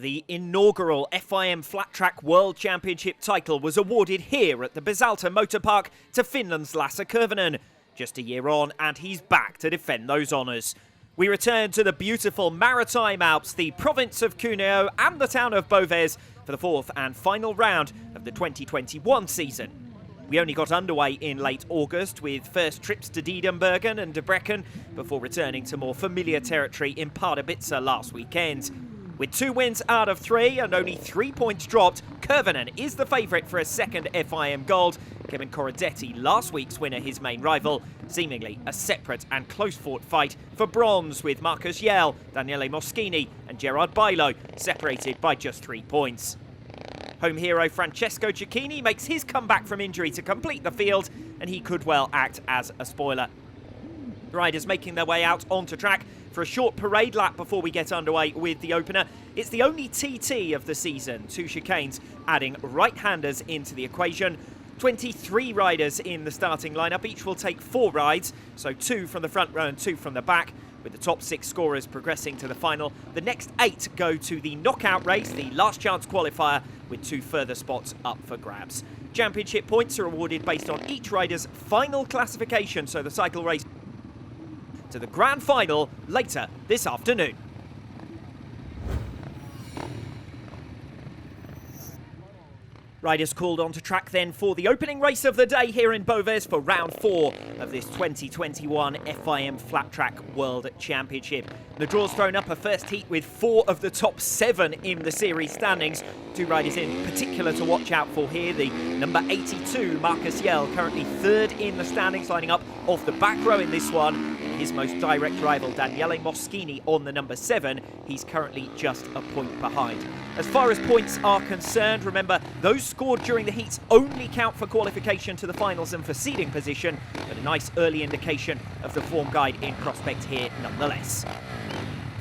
The inaugural FIM Flat Track World Championship title was awarded here at the Bisalta Motor Park to Finland's Lasse Kurvinen. Just a year on, and he's back to defend those honours. We return to the beautiful Maritime Alps, the province of Cuneo and the town of Boves for the fourth and final round of the 2021 season. We only got underway in late August with first trips to Diedenbergen and Debrecen before returning to more familiar territory in Pardubice last weekend. With 2 wins out of 3 and only 3 points dropped, Kurvinen is the favourite for a second FIM gold. Kevin Coradetti, last week's winner, his main rival. Seemingly a separate and close-fought fight for bronze with Marcus Yale, Danielle Moschini and Gerard Bilo separated by just 3 points. Home hero Francesco Chiakini makes his comeback from injury to complete the field, and he could well act as a spoiler. The riders making their way out onto track for a short parade lap before we get underway with the opener. It's the only TT of the season, 2 chicanes adding right-handers into the equation. 23 riders in the starting lineup, each will take 4 rides, so 2 from the front row and 2 from the back, with the top 6 scorers progressing to the final. The next 8 go to the knockout race, the last chance qualifier, with 2 further spots up for grabs. Championship points are awarded based on each rider's final classification, so the cycle race to the grand final later this afternoon. Riders called onto track then for the opening race of the day here in Boves for round 4 of this 2021 FIM Flat Track World Championship. The draw's thrown up a first heat with 4 of the top 7 in the series standings. 2 riders in particular to watch out for here. The number 82, Marcus Yale, currently 3rd in the standings, lining up off the back row in this one. His most direct rival, Danielle Moschini, on the number 7. He's currently just a point behind. As far as points are concerned, remember, those scored during the heats only count for qualification to the finals and for seeding position, but a nice early indication of the form guide in prospect here nonetheless.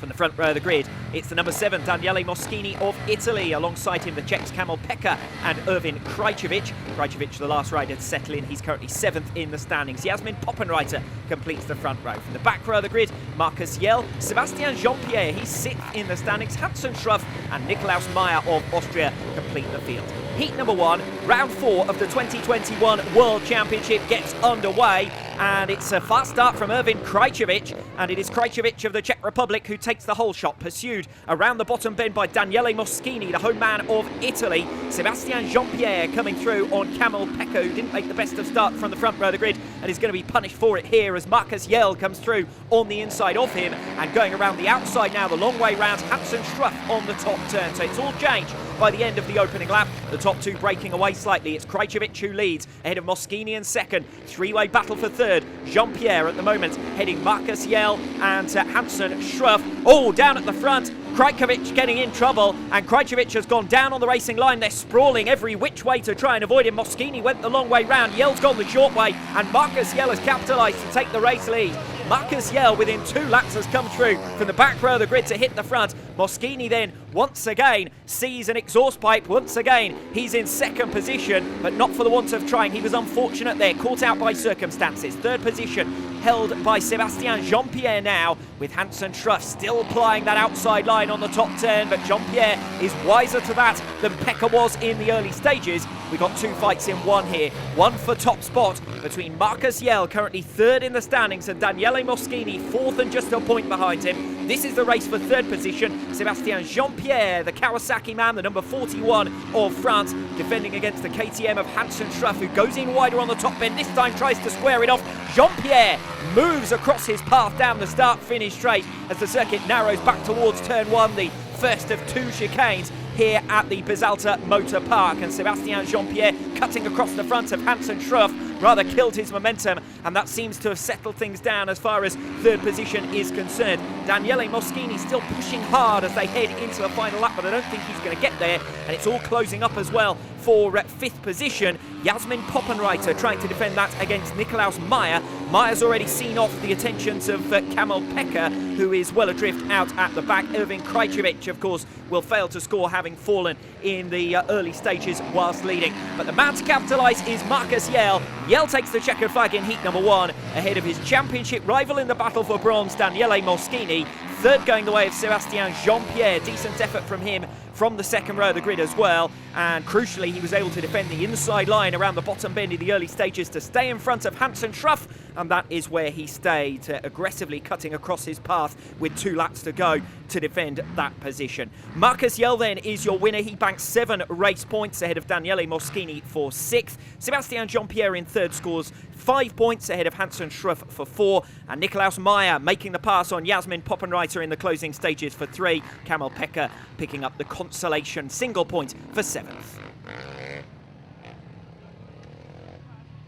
From the front row of the grid, it's the number 7, Danielle Moschini of Italy. Alongside him, the Czechs Kamil Peka and Erwin Krajcevic. Krajcevic, the last rider to settle in. He's currently 7th in the standings. Jasmin Poppenreiter completes the front row. From the back row of the grid, Marcus Yale, Sebastian Jean-Pierre, he's 6th in the standings. Hansen Schruff and Nikolaus Meyer of Austria complete the field. Heat number 1, round 4 of the 2021 World Championship gets underway, and it's a fast start from Erwin Krajcevic, and it is Krajcevic of the Czech Republic who takes the whole shot, pursued around the bottom bend by Danielle Moschini, the home man of Italy. Sebastian Jean-Pierre coming through on Kamil Peka, who didn't make the best of start from the front row of the grid and is going to be punished for it here as Marcus Yale comes through on the inside of him, and going around the outside now, the long way round, Hansen Schruff on the top turn. So it's all changed by the end of the opening lap. The top 2 breaking away slightly. It's Krajcevic who leads, ahead of Moschini in 2nd. 3-way battle for 3rd. Jean-Pierre at the moment heading Marcus Yale and Hansen Schruff. Oh, down at the front. Krajcevic getting in trouble, and Krajcevic has gone down on the racing line. They're sprawling every which way to try and avoid him. Moschini went the long way round. Yale's gone the short way, and Marcus Yale has capitalised to take the race lead. Marcus Yale within 2 laps has come through from the back row of the grid to hit the front. Moschini then once again sees an exhaust pipe. Once again he's in 2nd position, but not for the want of trying. He was unfortunate there, caught out by circumstances. 3rd position held by Sebastian Jean-Pierre now, with Hansen Schruff still plying that outside line on the top turn, but Jean-Pierre is wiser to that than Peka was in the early stages. We've got 2 fights in one here, one for top spot between Marcus Yale, currently 3rd in the standings, and Danielle Moschini 4th and just a point behind him. This is the race for 3rd position. Sebastian Jean-Pierre, the Kawasaki man, the number 41 of France, defending against the KTM of Hansen Schruff, who goes in wider on the top end, this time tries to square it off. Jean-Pierre moves across his path down the start-finish straight as the circuit narrows back towards turn 1, the first of 2 chicanes here at the Bisalta Motor Park, and Sebastian Jean-Pierre cutting across the front of Hansen Schruff rather killed his momentum, and that seems to have settled things down as far as 3rd position is concerned. Danielle Moschini still pushing hard as they head into the final lap, but I don't think he's going to get there, and it's all closing up as well for 5th position. Jasmin Poppenreiter trying to defend that against Nikolaus Meyer. Meyer's already seen off the attentions of Kamil Peka, who is well adrift out at the back. Erwin Krajcevic, of course, will fail to score, having fallen in the early stages whilst leading. But the man to capitalise is Marcus Yale. Yale takes the checkered flag in heat number 1, ahead of his championship rival in the battle for bronze, Danielle Moschini. 3rd going the way of Sebastian Jean-Pierre. Decent effort from him from the second row of the grid as well. And crucially, he was able to defend the inside line around the bottom bend in the early stages to stay in front of Hansen Schruff, and that is where he stayed, aggressively cutting across his path with 2 laps to go to defend that position. Marcus Yell then is your winner. He banked 7 race points ahead of Danielle Moschini for 6th. Sebastian Jean-Pierre in 3rd scores 5 points ahead of Hansen Schruff for 4. And Nikolaus Meyer making the pass on Jasmin Poppenreiter in the closing stages for 3. Kamil Pekka picking up the consolation single point for 7th.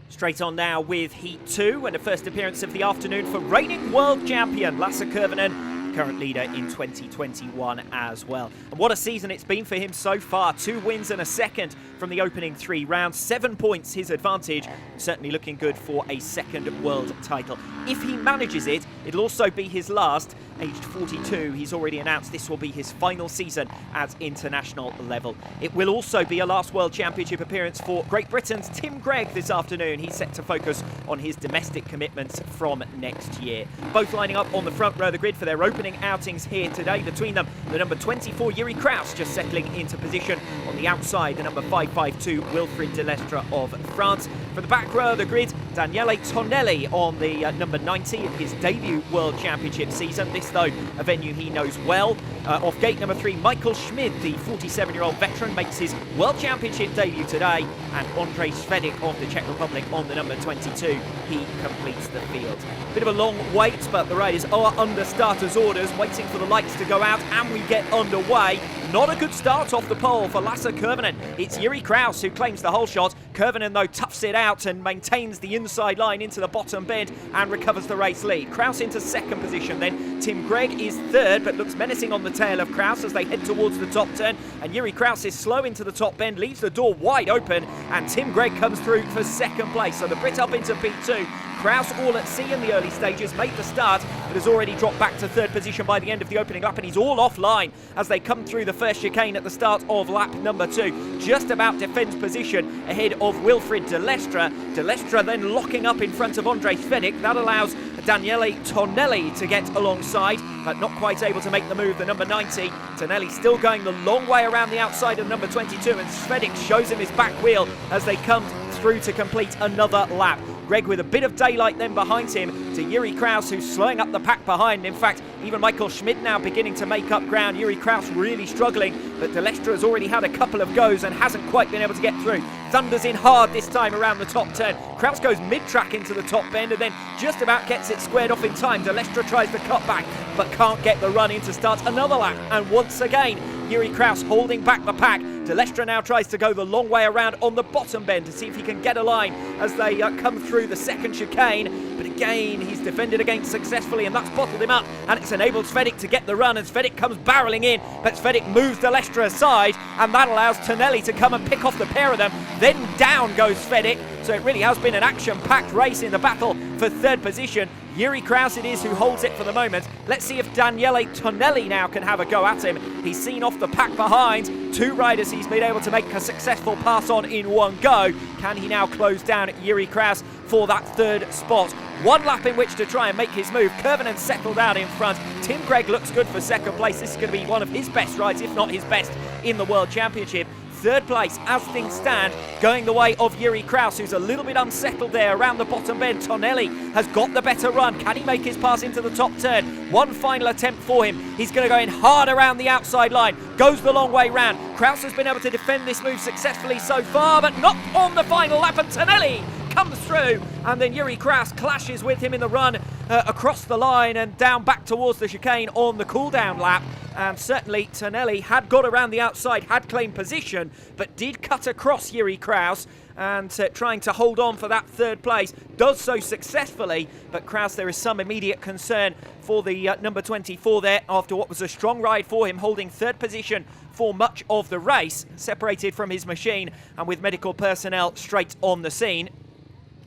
Straight on now with Heat 2 and the first appearance of the afternoon for reigning world champion Lasse Kurvinen, current leader in 2021 as well. And what a season it's been for him so far. 2 wins and a second from the opening 3 rounds. 7 points his advantage. Certainly looking good for a second world title. If he manages it, it'll also be his last. Aged 42, he's already announced this will be his final season at international level. It will also be a last World Championship appearance for Great Britain's Tim Gregg this afternoon. He's set to focus on his domestic commitments from next year. Both lining up on the front row of the grid for their opening outings here today. Between them, the number 24, Yuri Kraus, just settling into position. On the outside, the number 552, Wilfried Delestre of France. For the back row of the grid, Daniele Tonelli on the number 90 in his debut World Championship season. This, though, a venue he knows well. Off gate number 3, Michael Schmid, the 47-year-old veteran, makes his World Championship debut today. And Ondrej Svedek of the Czech Republic on the number 22. He completes the field. Bit of a long wait, but the riders are under starters' orders, waiting for the lights to go out, and we get underway. Not a good start off the pole for Lasse Kurvinen. It's Yuri Kraus who claims the whole shot. Kurvinen, though, toughs it out and maintains the inside line into the bottom bend and recovers the race lead. Kraus into 2nd position then. Tim Gregg is 3rd, but looks menacing on the tail of Kraus as they head towards the top turn. And Yuri Kraus is slow into the top bend, leaves the door wide open, and Tim Gregg comes through for 2nd place. So the Brit up into P2. Kraus, all at sea in the early stages, made the start, but has already dropped back to 3rd position by the end of the opening lap, and he's all offline as they come through the first chicane at the start of lap number 2. Just about defends position ahead of Wilfried Delestre. Delestre then locking up in front of Ondrej Svedek. That allows Daniele Tonelli to get alongside, but not quite able to make the move, the number 90. Tonelli still going the long way around the outside of number 22, and Svedek shows him his back wheel as they come through to complete another lap. Gregg with a bit of daylight then behind him to Yuri Kraus, who's slowing up the pack behind. In fact, even Michael Schmid now beginning to make up ground. Yuri Kraus really struggling, but Delestre has already had a couple of goes and hasn't quite been able to get through. Thunders in hard this time around the top turn. Kraus goes mid-track into the top bend and then just about gets it squared off in time. Delestre tries to cut back, but can't get the run in to start another lap. And once again, Yuri Kraus holding back the pack. Delestre now tries to go the long way around on the bottom bend to see if he can get a line as they come through the second chicane. But again, he's defended against successfully, and that's bottled him up, and it's enabled Svedek to get the run, and Svedek comes barreling in, but Svedek moves Delestre aside, and that allows Tonelli to come and pick off the pair of them. Then down goes Svedek, so it really has been an action-packed race in the battle for 3rd position. Yuri Kraus it is who holds it for the moment. Let's see if Daniele Tonelli now can have a go at him. He's seen off the pack behind. 2 riders he's been able to make a successful pass on in one go. Can he now close down Yuri Kraus for that 3rd spot? 1 lap in which to try and make his move. Kurvinen settled out in front. Tim Gregg looks good for 2nd place. This is going to be one of his best rides, if not his best, in the World Championship. 3rd place, as things stand, going the way of Yuri Kraus, who's a little bit unsettled there around the bottom bend. Tonelli has got the better run. Can he make his pass into the top turn? 1 final attempt for him. He's going to go in hard around the outside line. Goes the long way round. Kraus has been able to defend this move successfully so far, but not on the final lap, and Tonelli comes through, and then Yuri Kraus clashes with him in the run across the line and down back towards the chicane on the cool-down lap. And certainly Tonelli had got around the outside, had claimed position, but did cut across Yuri Kraus and trying to hold on for that 3rd place. Does so successfully, but Kraus, there is some immediate concern for the number 24 there after what was a strong ride for him, holding 3rd position for much of the race, separated from his machine and with medical personnel straight on the scene.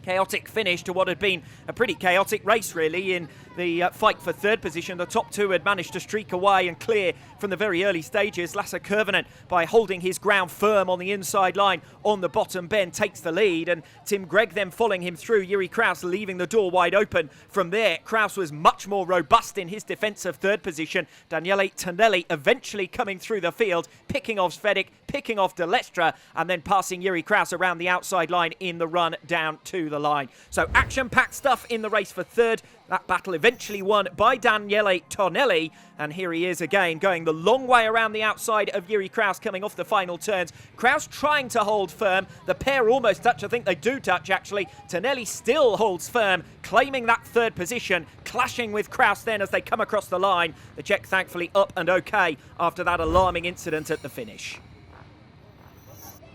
Chaotic finish to what had been a pretty chaotic race, really, in the fight for third position. The top two had managed to streak away and clear from the very early stages. Lasse Koivunen, by holding his ground firm on the inside line on the bottom bend, takes the lead, and Tim Gregg then following him through. Jiri Kraus leaving the door wide open from there. Kraus was much more robust in his defence of third position. Daniele Tonelli eventually coming through the field, picking off Svedek, picking off De Lestra, and then passing Jiri Kraus around the outside line in the run down to the line. So action-packed stuff in the race for third. That battle eventually won by Daniele Tonelli, and here he is again, going the long way around the outside of Jiri Kraus coming off the final turns. Kraus trying to hold firm. The pair almost touch. I think they do touch, actually. Tonelli still holds firm, claiming that third position, clashing with Kraus then as they come across the line. The Czech thankfully up and okay after that alarming incident at the finish.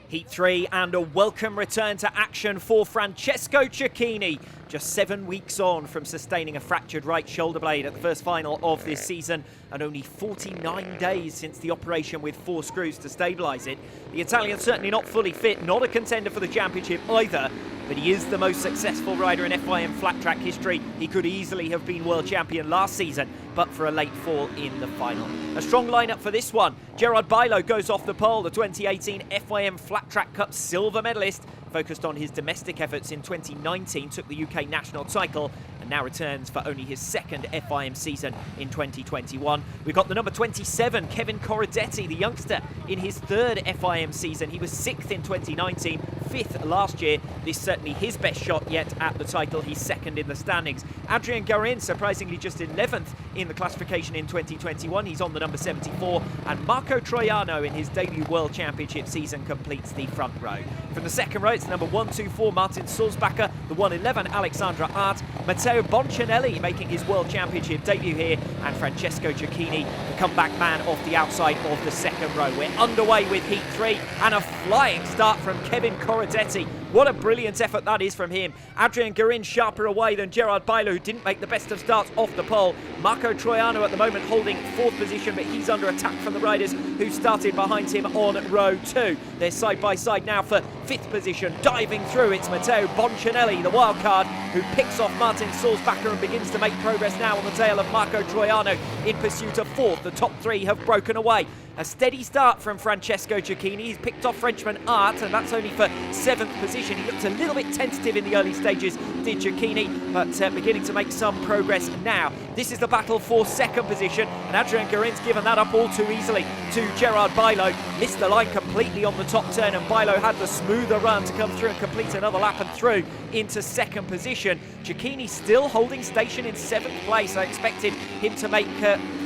Heat 3 and a welcome return to action for Francesco Chiakini. Just 7 weeks on from sustaining a fractured right shoulder blade at the first final of this season, and only 49 days since the operation with 4 screws to stabilise it. The Italian's certainly not fully fit, not a contender for the championship either, but he is the most successful rider in FIM flat track history. He could easily have been world champion last season, but for a late fall in the final. A strong lineup for this one. Gerard Bilo goes off the pole, the 2018 FIM Flat Track Cup silver medalist. Focused on his domestic efforts in 2019, took the UK national title, and now returns for only his second FIM season in 2021. We've got the number 27, Kevin Coradetti, the youngster, in his third FIM season. He was 6th in 2019, 5th last year. This is certainly his best shot yet at the title. He's second in the standings. Adrian Garin, surprisingly just 11th in the classification in 2021. He's on the number 74. And Marco Troiano, in his debut World Championship season, completes the front row. From the second row, it's the number 124, Martin Sulzbacher, the 111, Alexandra Art, Matteo Boncinelli making his World Championship debut here, and Francesco Chiakini, the comeback man off the outside of the second row. We're underway with Heat 3, and a flying start from Kevin Coradetti. What a brilliant effort that is from him. Adrian Garin sharper away than Gerard Bilo, who didn't make the best of starts off the pole. Marco Troiano at the moment holding 4th position, but he's under attack from the riders who started behind him on row 2. They're side by side now for 5th position. Diving through, it's Matteo Boncinelli, the wild card, who picks off Martin Sulzbacher and begins to make progress now on the tail of Marco Troiano in pursuit of 4th. The top 3 have broken away. A steady start from Francesco Chiakini. He's picked off Frenchman Art, and that's only for 7th position. He looked a little bit tentative in the early stages, did Chiakini, but beginning to make some progress now. This is the battle for 2nd position, and Adrian Garin's given that up all too easily to Gerard Bilo. Missed the line completely on the top turn, and Bilo had the smoother run to come through and complete another lap and through into 2nd position. Chiakini still holding station in 7th place. I expected him to make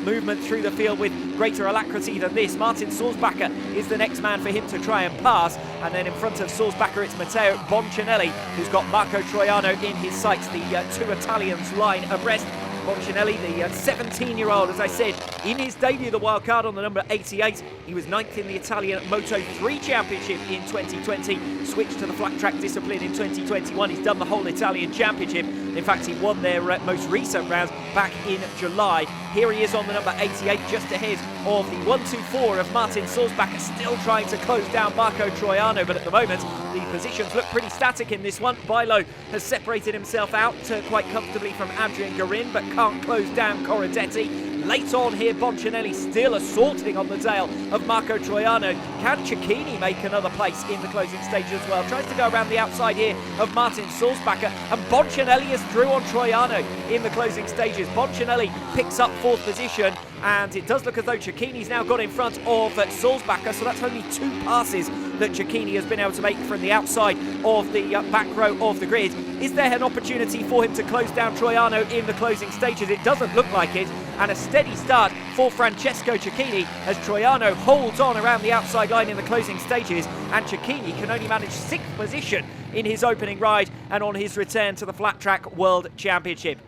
movement through the field with greater alacrity than this. Martin Sulzbacher is the next man for him to try and pass, and then in front of Sulzbacher it's Matteo Boncinelli, who's got Marco Troiano in his sights. The 2 Italians line abreast. Boncinelli, the 17-year-old, as I said, in his debut, the wild card on the number 88. He was 9th in the Italian Moto3 Championship in 2020, switched to the flat track discipline in 2021. He's done the whole Italian Championship. In fact, he won their most recent rounds back in July. Here he is on the number 88, just ahead of the 124 of Martin Sulzbacher, still trying to close down Marco Troiano, but at the moment, the positions look pretty static in this one. Bilo has separated himself out quite comfortably from Adrian Garin, but can't close down Corodetti. Late on here, Boncinelli still assaulting on the tail of Marco Troiano. Can Chiakini make another place in the closing stages as well? Tries to go around the outside here of Martin Sulzbacher, and Boncinelli is through on Troiano in the closing stages. Boncinelli picks up 4th position, and it does look as though Chiakini's now got in front of Sulzbacher, so that's only 2 passes that Chiakini has been able to make from the outside of the back row of the grid. Is there an opportunity for him to close down Troiano in the closing stages? It doesn't look like it, and a steady start for Francesco Chiakini as Troiano holds on around the outside line in the closing stages, and Chiakini can only manage 6th position in his opening ride and on his return to the Flat Track World Championship.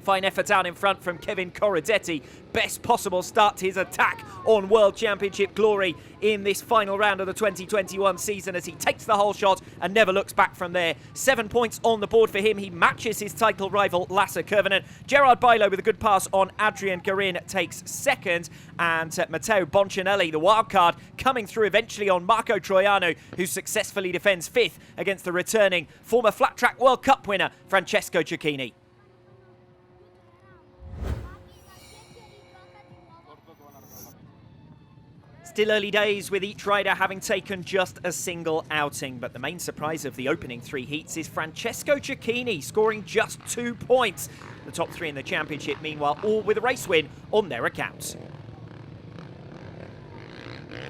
Fine effort down in front from Kevin Coradetti. Best possible start to his attack on World Championship glory in this final round of the 2021 season as he takes the whole shot and never looks back from there. 7 points on the board for him. He matches his title rival Lasse Koivunen. Gerard Bilo with a good pass on Adrian Garin takes 2nd, and Matteo Boncinelli, the wild card, coming through eventually on Marco Troiano, who successfully defends 5th against the returning former Flat Track World Cup winner Francesco Chiakini. Still early days with each rider having taken just a single outing, but the main surprise of the opening 3 heats is Francesco Chiakini scoring just 2 points. The top 3 in the championship, meanwhile, all with a race win on their accounts.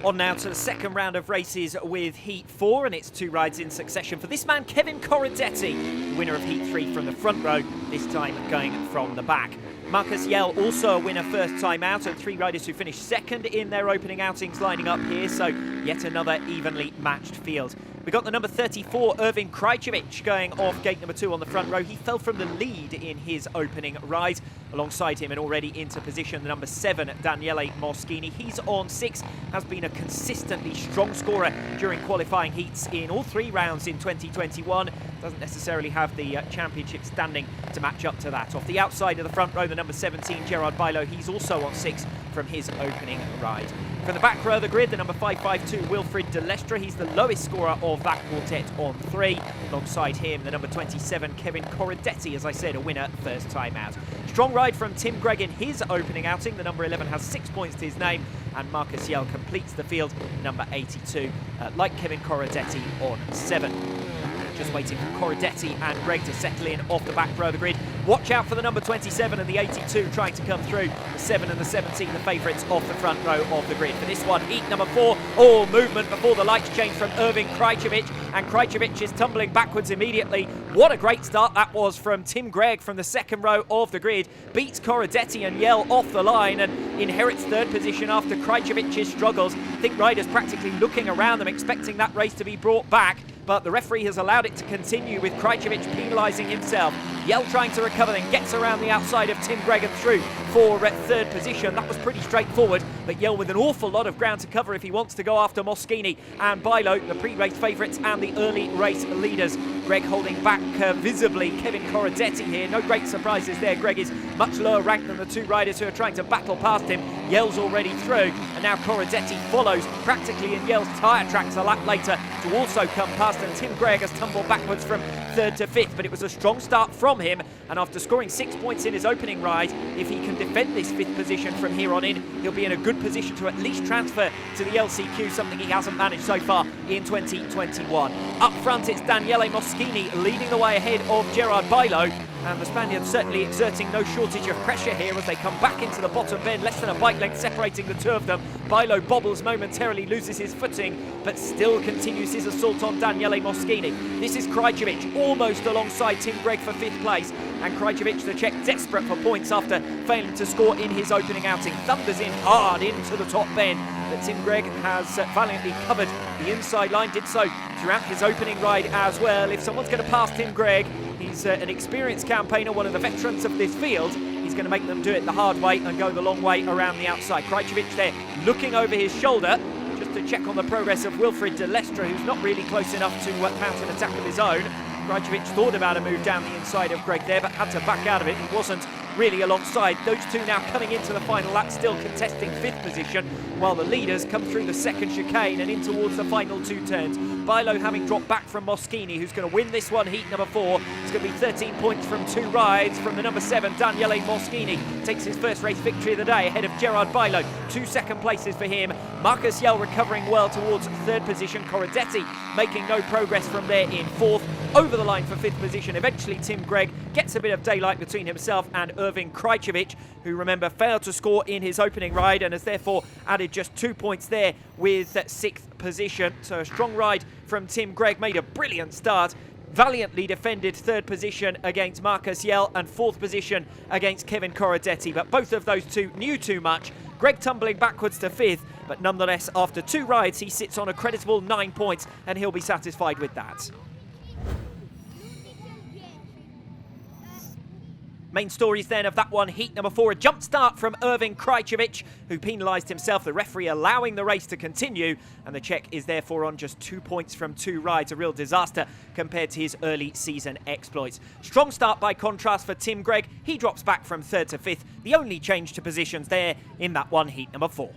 On now to the second round of races with Heat 4, and it's 2 rides in succession for this man, Kevin Coradetti, winner of Heat 3 from the front row, this time going from the back. Marcus Yale also a winner first time out, and 3 riders who finished second in their opening outings lining up here, so yet another evenly matched field. We got the number 34, Irvin Krajcevic, going off gate number 2 on the front row. He fell from the lead in his opening ride. Alongside him and already into position, the number 7, Danielle Moschini. He's on 6, has been a consistently strong scorer during qualifying heats in all 3 rounds in 2021. Doesn't necessarily have the championship standing to match up to that. Off the outside of the front row, the number 17, Gerard Bilo. He's also on 6 from his opening ride. From the back row of the grid, the number 552, Wilfried de Lestre. He's the lowest scorer of that quartet on 3. Alongside him, the number 27, Kevin Coradetti, as I said, a winner first time out. Strong ride from Tim Gregg in his opening outing. The number 11 has 6 points to his name, and Marcus Yale completes the field, number 82, like Kevin Coradetti on 7. Just waiting for Corodetti and Greg to settle in off the back row of the grid. Watch out for the number 27 and the 82 trying to come through. The 7 and the 17, the favourites off the front row of the grid. For this one, heat number 4, all movement before the lights change from Irvin Krajcevic, and Krajcevic is tumbling backwards immediately. What a great start that was from Tim Gregg from the second row of the grid. Beats Corodetti and Yale off the line and inherits 3rd position after Krajcevic's struggles. I think riders practically looking around them, expecting that race to be brought back, but the referee has allowed it to continue with Krajcevic penalising himself. Yale trying to recover, then gets around the outside of Tim Gregg and through for 3rd position. That was pretty straightforward, but Yale with an awful lot of ground to cover if he wants to go after Moschini and Bilo, the pre-race favourites and the early race leaders. Greg holding back visibly Kevin Coradetti here. No great surprises there. Greg is much lower ranked than the 2 riders who are trying to battle past him. Yale's already through, and now Corodetti follows practically in Yale's tyre tracks a lap later to also come past, and Tim Gregg has tumbled backwards from 3rd to 5th, but it was a strong start from him, and after scoring 6 points in his opening ride, if he can defend this 5th position from here on in, he'll be in a good position to at least transfer to the LCQ, something he hasn't managed so far in 2021. Up front, it's Danielle Moschini leading the way ahead of Gerard Bilo, and the Spaniards certainly exerting no shortage of pressure here as they come back into the bottom bend, less than a bike length separating the 2 of them. Bilo bobbles momentarily, loses his footing, but still continues his assault on Danielle Moschini. This is Krajcevic almost alongside Tim Gregg for 5th place, and Krajcevic, the Czech, desperate for points after failing to score in his opening outing. Thunders in hard into the top bend, but Tim Gregg has valiantly covered the inside line, did so throughout his opening ride as well. If someone's going to pass Tim Gregg, he's an experienced campaigner, one of the veterans of this field. He's going to make them do it the hard way and go the long way around the outside. Krajcevic there looking over his shoulder just to check on the progress of Wilfried de Lestre, who's not really close enough to mount an attack of his own. Krajcevic thought about a move down the inside of Greg there, but had to back out of it. He wasn't really alongside. Those 2 now coming into the final lap, still contesting 5th position, while the leaders come through the 2nd chicane and in towards the final 2 turns. Bilo having dropped back from Moschini, who's going to win this one, heat number 4. It's going to be 13 points from 2 rides from the number 7, Danielle Moschini. Takes his first race victory of the day ahead of Gerard Bilo. 2 second places for him. Marcus Yale recovering well towards 3rd position. Corodetti making no progress from there in 4th. Over the line for 5th position. Eventually Tim Gregg gets a bit of daylight between himself and Irvin Krajcevic, who, remember, failed to score in his opening ride and has therefore added just 2 points there with 6th position. So a strong ride from Tim Gregg, made a brilliant start. Valiantly defended 3rd position against Marcus Yale and 4th position against Kevin Coradetti, but both of those 2 knew too much. Greg tumbling backwards to 5th, but nonetheless, after 2 rides, he sits on a creditable 9 points, and he'll be satisfied with that. Main stories then of that one, heat number 4, a jump start from Irvin Krajcevic, who penalised himself, the referee allowing the race to continue, and the Czech is therefore on just 2 points from 2 rides, a real disaster compared to his early season exploits. Strong start by contrast for Tim Gregg, he drops back from 3rd to 5th, the only change to positions there in that one, heat number 4.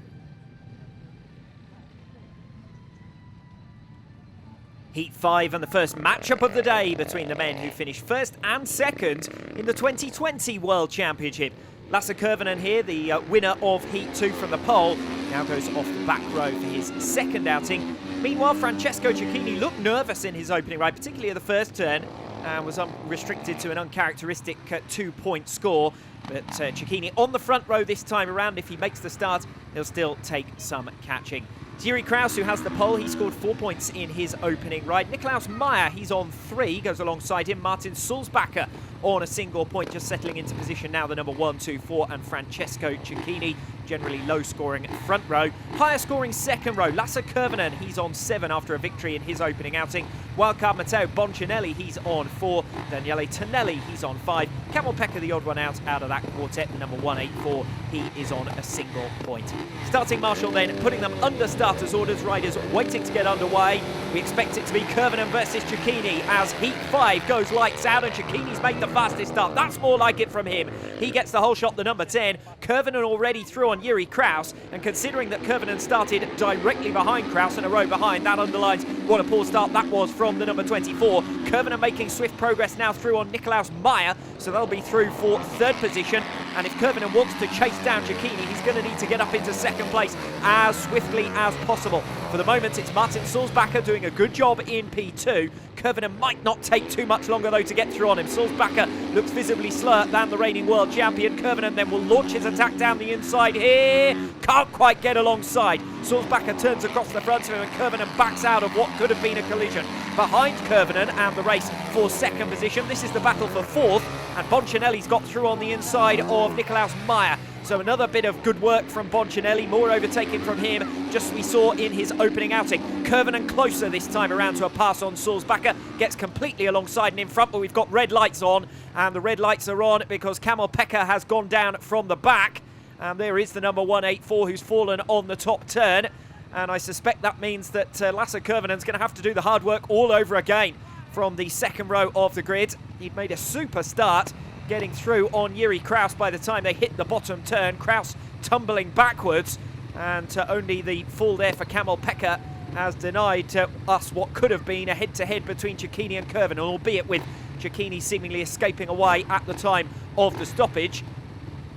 Heat 5 and the first matchup of the day between the men who finished 1st and 2nd in the 2020 World Championship. Lasse Kurvinen here, the winner of Heat 2 from the pole, now goes off the back row for his second outing. Meanwhile, Francesco Chiakini looked nervous in his opening ride, particularly at the first turn, and was restricted to an uncharacteristic 2-point score. But Chiakini on the front row this time around. If he makes the start, he'll still take some catching. Thierry Kraus, who has the pole, he scored 4 points in his opening ride. Nikolaus Meyer, he's on 3, goes alongside him. Martin Sulzbacher on a single point, just settling into position now, the number 1, 2, 4, and Francesco Chiakini, generally low-scoring front row. Higher-scoring second row, Lasse Kurvinen, he's on 7 after a victory in his opening outing. Wildcard Matteo Boncinelli, he's on 4. Daniele Tonelli, he's on 5. Camel-Pekka, the odd one out of that quartet, the number 184, he is on a single point. Starting marshal then, putting them under starters' orders, riders waiting to get underway. We expect it to be Kurvinen versus Chiakini as Heat 5 goes lights out, and Chiakini's made the fastest start. That's more like it from him. He gets the whole shot, the number 10. Kurvinen already through on Thierry Kraus, and considering that Kurvinen started directly behind Kraus and a row behind, that underlines what a poor start that was from the number 24. Kurvinen making swift progress now through on Nikolaus Meyer, so they'll be through for third position. And if Kurvinen wants to chase down Chiakini, he's going to need to get up into second place as swiftly as possible. For the moment, it's Martin Sulzbacher doing a good job in P2. Kurvinen might not take too much longer, though, to get through on him. Sulzbacher looks visibly slower than the reigning world champion. Kurvinen then will launch his attack down the inside here. Can't quite get alongside. Sulzbacher turns across the front of him, and Kurvinen backs out of what could have been a collision. Behind Kurvinen and the race for second position. This is the battle for fourth, and Boncinelli's got through on the inside of Nikolaus Meyer. So another bit of good work from Boncinelli, more overtaking from him, just as we saw in his opening outing. Kurvinen closer this time around to a pass on Sulzbacher, gets completely alongside and in front, but we've got red lights on, and the red lights are on because Camel-Pekka has gone down from the back, and there is the number 184 who's fallen on the top turn, and I suspect that means that Lasse Kurvinen's going to have to do the hard work all over again from the second row of the grid. He'd made a super start, getting through on Thierry Kraus by the time they hit the bottom turn. Kraus tumbling backwards, and only the fall there for Camel-Pekka has denied us what could have been a head-to-head between Chiakini and Kurvinen, albeit with Chiakini seemingly escaping away at the time of the stoppage.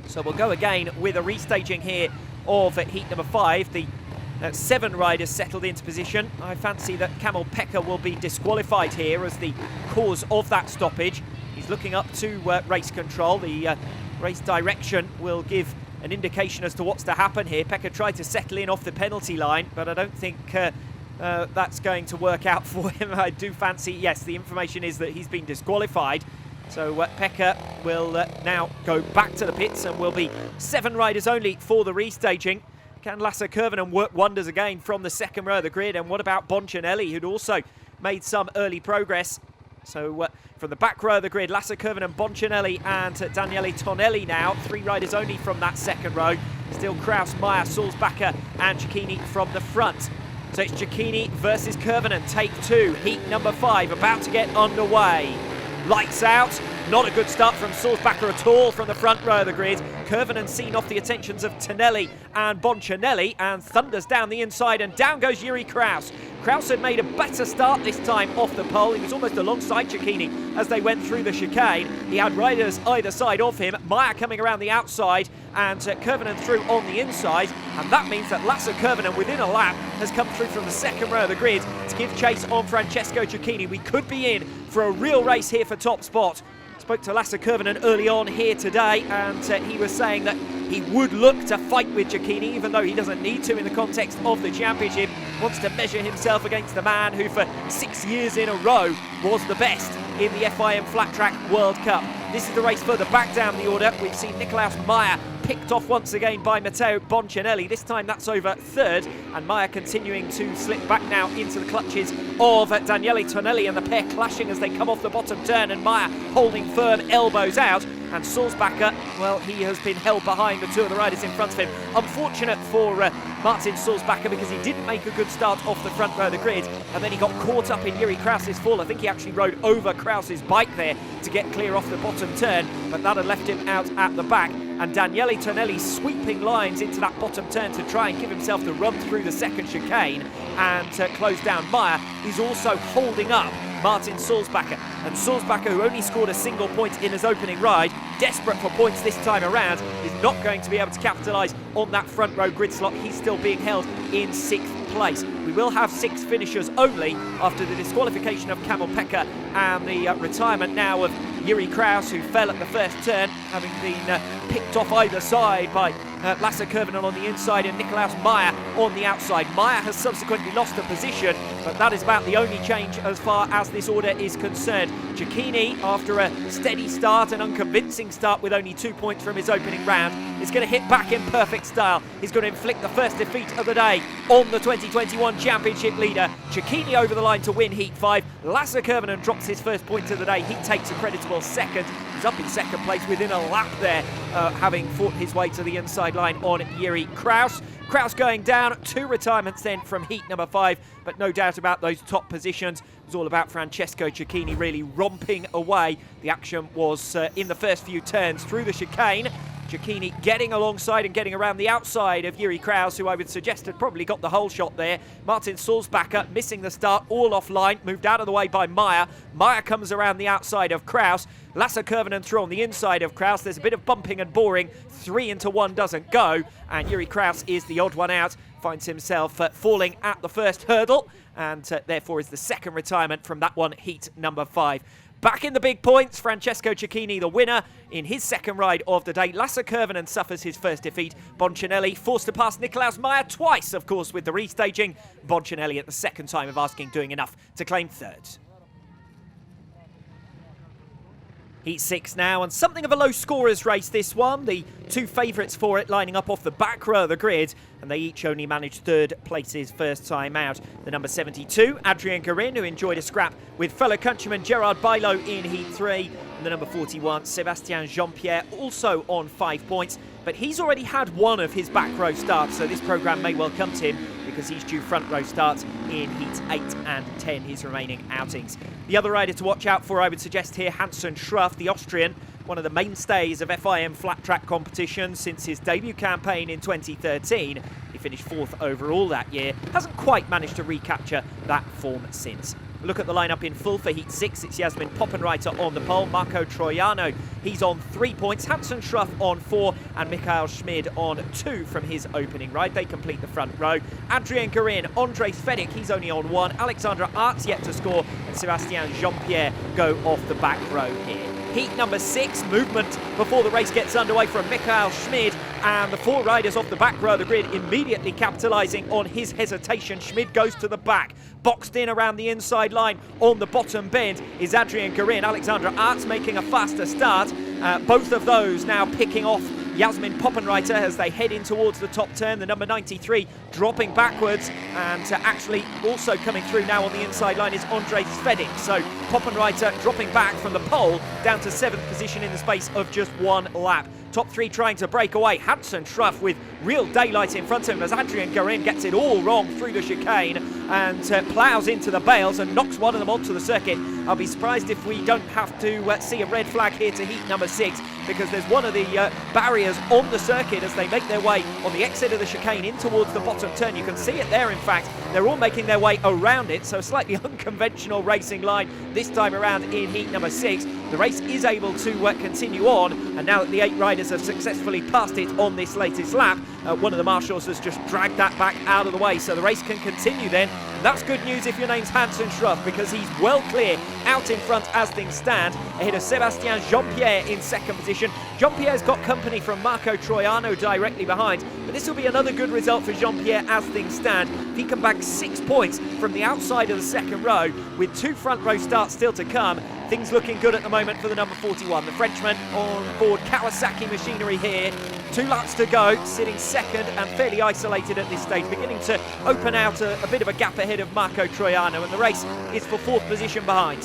So we'll go again with a restaging here of heat number 5. The 7 riders settled into position. I fancy that Camel-Pekka will be disqualified here as the cause of that stoppage. He's looking up to race control. The race direction will give an indication as to what's to happen here. Pekka tried to settle in off the penalty line, but I don't think that's going to work out for him. I do fancy, yes, the information is that he's been disqualified. So Pekka will now go back to the pits, and will be 7 riders only for the restaging. Can Lasse Kurvinen work wonders again from the second row of the grid? And what about Boncinelli, who'd also made some early progress? So from the back row of the grid, Lasse Kurvinen, Boncinelli and Daniele Tonelli now. 3 riders only from that second row. Still Kraus, Meyer, Sulzbacher and Chiakini from the front. So it's Chiakini versus Kurvinen, take 2. Heat number 5 about to get underway. Lights out. Not a good start from Sulzbacher at all from the front row of the grid. Kurvinen seen off the attentions of Tonelli and Boncinelli, and thunders down the inside, and down goes Thierry Kraus. Kraus had made a better start this time off the pole. He was almost alongside Chiakini as they went through the chicane. He had riders either side of him. Meyer coming around the outside, and Kurvinen through on the inside, and that means that Lasse Kurvinen within a lap has come through from the second row of the grid to give chase on Francesco Chiakini. We could be in for a real race here for top spot. Spoke to Lasse Kurvinen early on here today, and he was saying that he would look to fight with Chiakini, even though he doesn't need to in the context of the championship. Wants to measure himself against the man who for 6 years in a row was the best in the FIM Flat Track World Cup. This is the race further back down the order. We've seen Nikolaus Meyer picked off once again by Matteo Boncinelli. This time that's over third, and Meyer continuing to slip back now into the clutches of Daniele Tonelli, and the pair clashing as they come off the bottom turn, and Meyer holding firm, elbows out. And Sulzbacher, well, he has been held behind the 2 of the riders in front of him. Unfortunate for Martin Sulzbacher, because he didn't make a good start off the front row of the grid, and then he got caught up in Thierry Kraus's fall. I think he actually rode over Kraus's bike there to get clear off the bottom turn, but that had left him out at the back. And Daniele Tonelli sweeping lines into that bottom turn to try and give himself the run through the second chicane and close down Meyer. He's also holding up Martin Sulzbacher. And Sulzbacher, who only scored a single point in his opening ride, desperate for points this time around, is not going to be able to capitalise on that front row grid slot. He's still being held in 6th place. We will have 6 finishers only after the disqualification of Kamil Pekka and the retirement now of Yuri Kraus, who fell at the first turn, having been picked off either side by Lasse Kurvinen on the inside and Nikolaus Meyer on the outside. Meyer has subsequently lost a position, but that is about the only change as far as this order is concerned. Chiakini, after a steady start, an unconvincing start with only 2 points from his opening round, is going to hit back in perfect style. He's going to inflict the first defeat of the day on the 2021 championship leader. Chiakini over the line to win Heat 5. Lasse Kurvinen drops his first point of the day. He takes a creditable second. He's up in second place within a lap there, having fought his way to the inside line on Yuri Kraus. Kraus going down, 2 retirements then from heat number 5, but no doubt about those top positions. It was all about Francesco Chiakini really romping away. The action was in the first few turns through the chicane. Chiakini getting alongside and getting around the outside of Yuri Kraus, who I would suggest had probably got the whole shot there. Martin Sulzbacher missing the start, all offline, moved out of the way by Meyer. Meyer comes around the outside of Kraus. Lasse Kurvinen through on the inside of Kraus. There's a bit of bumping and boring. 3 into 1 doesn't go, and Yuri Kraus is the odd one out. Finds himself falling at the first hurdle, and therefore is the second retirement from that one, heat number 5. Back in the big points, Francesco Chiakini, the winner in his second ride of the day. Lasse Kurvinen suffers his first defeat. Boncinelli forced to pass Nikolaus Meyer twice, of course, with the restaging. Boncinelli at the second time of asking, doing enough to claim third. Heat 6 now, and something of a low scorers race this one. The 2 favourites for it lining up off the back row of the grid, and they each only managed third places first time out. The number 72, Adrien Garin, who enjoyed a scrap with fellow countryman Gerard Bilo in Heat 3. And the number 41, Sebastian Jean-Pierre, also on 5 points. But he's already had one of his back row starts, so this programme may well come to him because he's due front row starts in Heats 8 and 10, his remaining outings. The other rider to watch out for, I would suggest here, Hansen Schruff, the Austrian, one of the mainstays of FIM flat track competition since his debut campaign in 2013. He finished 4th overall that year, hasn't quite managed to recapture that form since. Look at the lineup in full for Heat 6. It's Jasmin Poppenreiter on the pole, Marco Troiano, he's on 3 points, Hansen Schruff on 4, and Michael Schmid on 2 from his opening ride. They complete the front row. Adrien Garin, Andre Svedek, he's only on 1, Alexandra Art's yet to score, and Sebastian Jean-Pierre go off the back row here. Heat number 6, movement before the race gets underway from Michael Schmid, and the 4 riders off the back row of the grid immediately capitalising on his hesitation. Schmid goes to the back, boxed in around the inside line on the bottom bend is Adrien Garin. Alexandra Art's making a faster start. Both of those now picking off Jasmin Poppenreiter as they head in towards the top turn. The number 93 dropping backwards, and actually also coming through now on the inside line is Andre Svedek. So Poppenreiter dropping back from the pole down to 7th position in the space of just 1 lap. Top 3 trying to break away. Hansen Schruff with real daylight in front of him as Adrien Garin gets it all wrong through the chicane and ploughs into the bales and knocks one of them onto the circuit. I'll be surprised if we don't have to see a red flag here to heat number 6, because there's one of the barriers on the circuit as they make their way on the exit of the chicane in towards the bottom turn. You can see it there, in fact. They're all making their way around it, so slightly unconventional racing line this time around in heat number 6. The race is able to continue on, and now that the 8 riders have successfully passed it on this latest lap, one of the marshals has just dragged that back out of the way, so the race can continue then. And that's good news if your name's Hansen Schruff, because he's well clear out in front as things stand, ahead of Sebastian Jean-Pierre in second position. Jean-Pierre's got company from Marco Troiano directly behind, but this will be another good result for Jean-Pierre as things stand. If he can bag 6 points from the outside of the second row, with 2 front row starts still to come, things looking good at the moment for the number 41. The Frenchman on board Kawasaki machinery here. 2 laps to go, sitting second and fairly isolated at this stage, beginning to open out a bit of a gap ahead of Marco Troiano, and the race is for 4th position behind.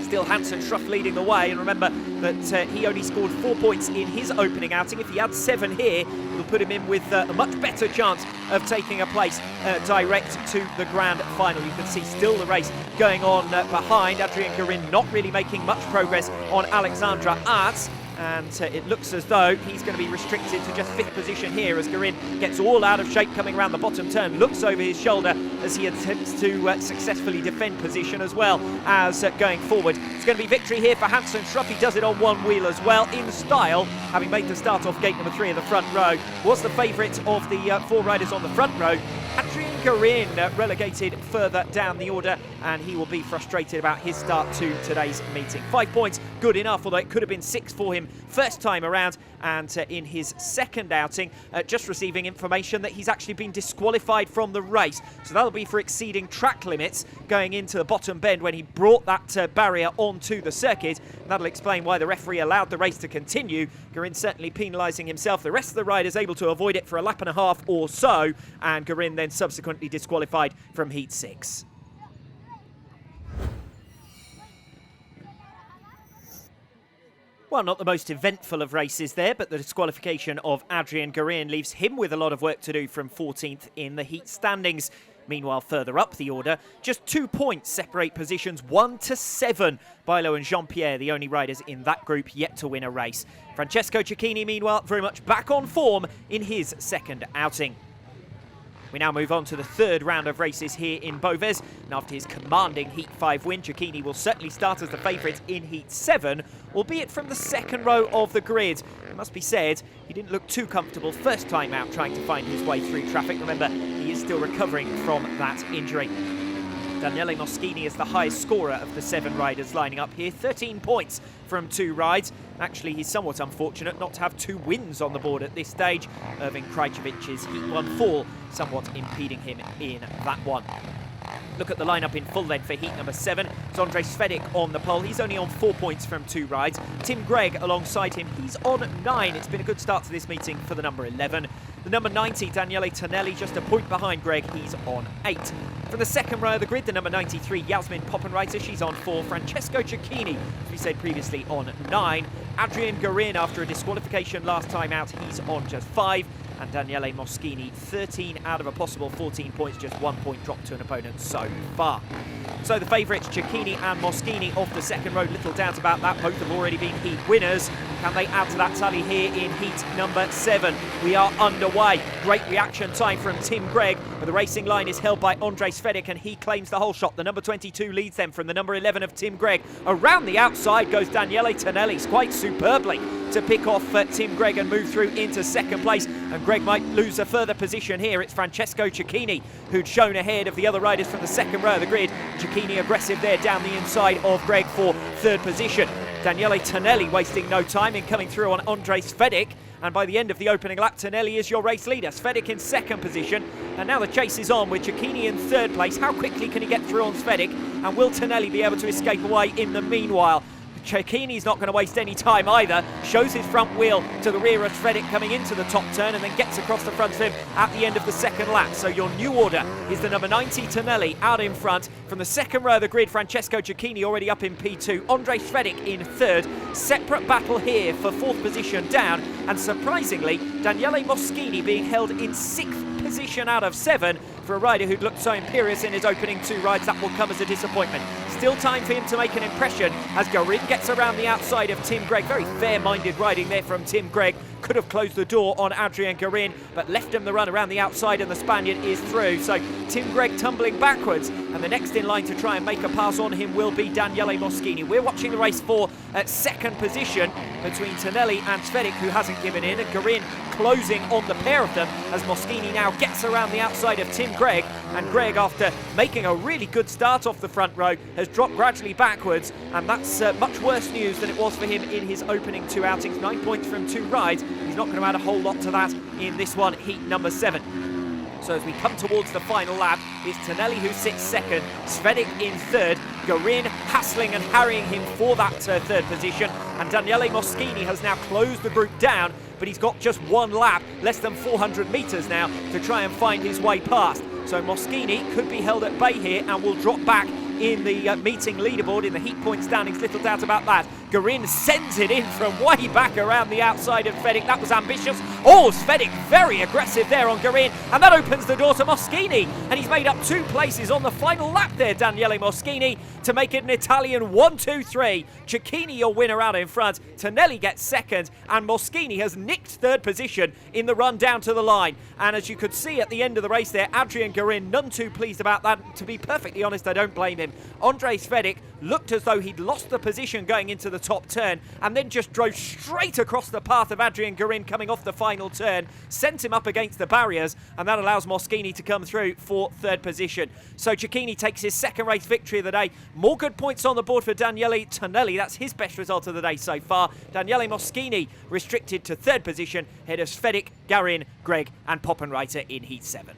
Still Hansen Schruff leading the way, and remember that he only scored 4 points in his opening outing. If he had 7 here, it'll put him in with a much better chance of taking a place direct to the grand final. You can see still the race going on behind. Adrien Garin not really making much progress on Alexandra Arts. and it looks as though he's going to be restricted to just 5th position here as Garin gets all out of shape coming around the bottom turn, looks over his shoulder as he attempts to successfully defend position as well as going forward. It's going to be victory here for Hansen Schrupp. He does it on one wheel as well, in style, having made the start off gate number 3 of the front row. Was the favourite of the 4 riders on the front row. Adrian Garin relegated further down the order, and he will be frustrated about his start to today's meeting. 5 points, good enough, although it could have been 6 for him first time around, and in his second outing, just receiving information that he's actually been disqualified from the race. So that'll be for exceeding track limits going into the bottom bend when he brought that barrier onto the circuit. And that'll explain why the referee allowed the race to continue. Garin certainly penalising himself. The rest of the riders able to avoid it for a lap and a half or so, and Garin then subsequently disqualified from Heat 6. Well, not the most eventful of races there, but the disqualification of Adrian Garin leaves him with a lot of work to do from 14th in the heat standings. Meanwhile, further up the order, just 2 points separate positions 1 to 7. Bilo and Jean-Pierre, the only riders in that group yet to win a race. Francesco Chiakini, meanwhile, very much back on form in his second outing. We now move on to the third round of races here in Boves, and after his commanding Heat 5 win, Chiakini will certainly start as the favourite in Heat 7, albeit from the second row of the grid. It must be said, he didn't look too comfortable first time out trying to find his way through traffic. Remember, he is still recovering from that injury. Danielle Moschini is the highest scorer of the 7 riders lining up here, 13 points from 2 rides. Actually, he's somewhat unfortunate not to have 2 wins on the board at this stage. Irving Krajcevic's Heat 1 fall somewhat impeding him in that one. Look at the lineup in full then for heat number 7. It's Andrej Svedek on the pole. He's only on 4 points from 2 rides. Tim Gregg alongside him. He's on 9. It's been a good start to this meeting for the number 11. The number 90, Daniele Tonelli, just a point behind Gregg. He's on 8. From the second row of the grid, the number 93, Yasmin Poppenreiter. She's on 4. Francesco Chiakini, as we said previously, on 9. Adrian Garin, after a disqualification last time out, he's on just 5. And Danielle Moschini, 13 out of a possible 14 points, just 1 point dropped to an opponent so far. So the favourites, Chiakini and Moschini, off the second row, little doubt about that. Both have already been heat winners. Can they add to that tally here in heat number 7? We are underway. Great reaction time from Tim Gregg, but the racing line is held by Andrej Svedek, and he claims the whole shot. The number 22 leads them from the number 11 of Tim Gregg. Around the outside goes Daniele Tonelli, quite superbly, to pick off Tim Gregg and move through into second place. And Gregg might lose a further position here. It's Francesco Chiakini who'd shown ahead of the other riders from the second row of the grid. Chiakini aggressive there down the inside of Gregg for third position. Daniele Tonelli wasting no time in coming through on Andrej Svedek. And by the end of the opening lap, Tonelli is your race leader. Svedek in second position. And now the chase is on with Chiakini in third place. How quickly can he get through on Svedek? And will Tonelli be able to escape away in the meanwhile? Chiakini's not going to waste any time either. Shows his front wheel to the rear of Svedek coming into the top turn, and then gets across the front of him at the end of the second lap. So your new order is the number 90 Tonelli out in front. From the second row of the grid, Francesco Chiakini already up in P2. Andrej Svedek in third. Separate battle here for fourth position down. And surprisingly, Danielle Moschini being held in 6th position out of 7 for a rider who'd looked so imperious in his opening 2 rides. That will come as a disappointment. Still time for him to make an impression as Garin gets around the outside of Tim Gregg. Very fair-minded riding there from Tim Gregg. Could have closed the door on Adrian Garin, but left him the run around the outside, and the Spaniard is through. So Tim Gregg tumbling backwards, and the next in line to try and make a pass on him will be Danielle Moschini. We're watching the race for at second position between Tonelli and Svedek, who hasn't given in, and Garin closing on the pair of them as Moschini now gets around the outside of Tim Gregg. And Gregg, after making a really good start off the front row, has dropped gradually backwards, and that's much worse news than it was for him in his opening 2 outings. 9 points from 2 rides. He's not going to add a whole lot to that in this one, heat number 7. So as we come towards the final lap, it's Tonelli who sits second, Svedek in third, Garin hassling and harrying him for that third position, and Danielle Moschini has now closed the group down, but he's got just 1 lap, less than 400 metres now, to try and find his way past. So Moschini could be held at bay here and will drop back in the meeting leaderboard in the heat point standings, little doubt about that. Garin sends it in from way back around the outside of Fedek. That was ambitious. Oh, Fedek very aggressive there on Garin, and that opens the door to Moschini, and he's made up 2 places on the final lap there, Danielle Moschini, to make it an Italian 1-2-3. Chiakini your winner out in front, Tonelli gets second, and Moschini has nicked 3rd position in the run down to the line. And as you could see at the end of the race there, Adrian Garin none too pleased about that. To be perfectly honest, I don't blame him. Andres Fedek looked as though he'd lost the position going into the top turn, and then just drove straight across the path of Adrian Garin coming off the final turn, sent him up against the barriers, and that allows Moschini to come through for 3rd position. So Chiakini takes his 2nd race victory of the day. More good points on the board for Daniele Tonelli. That's his best result of the day so far. Daniele Moschini restricted to 3rd position, ahead of Fedek, Garin, Greg and Poppenreiter in Heat 7.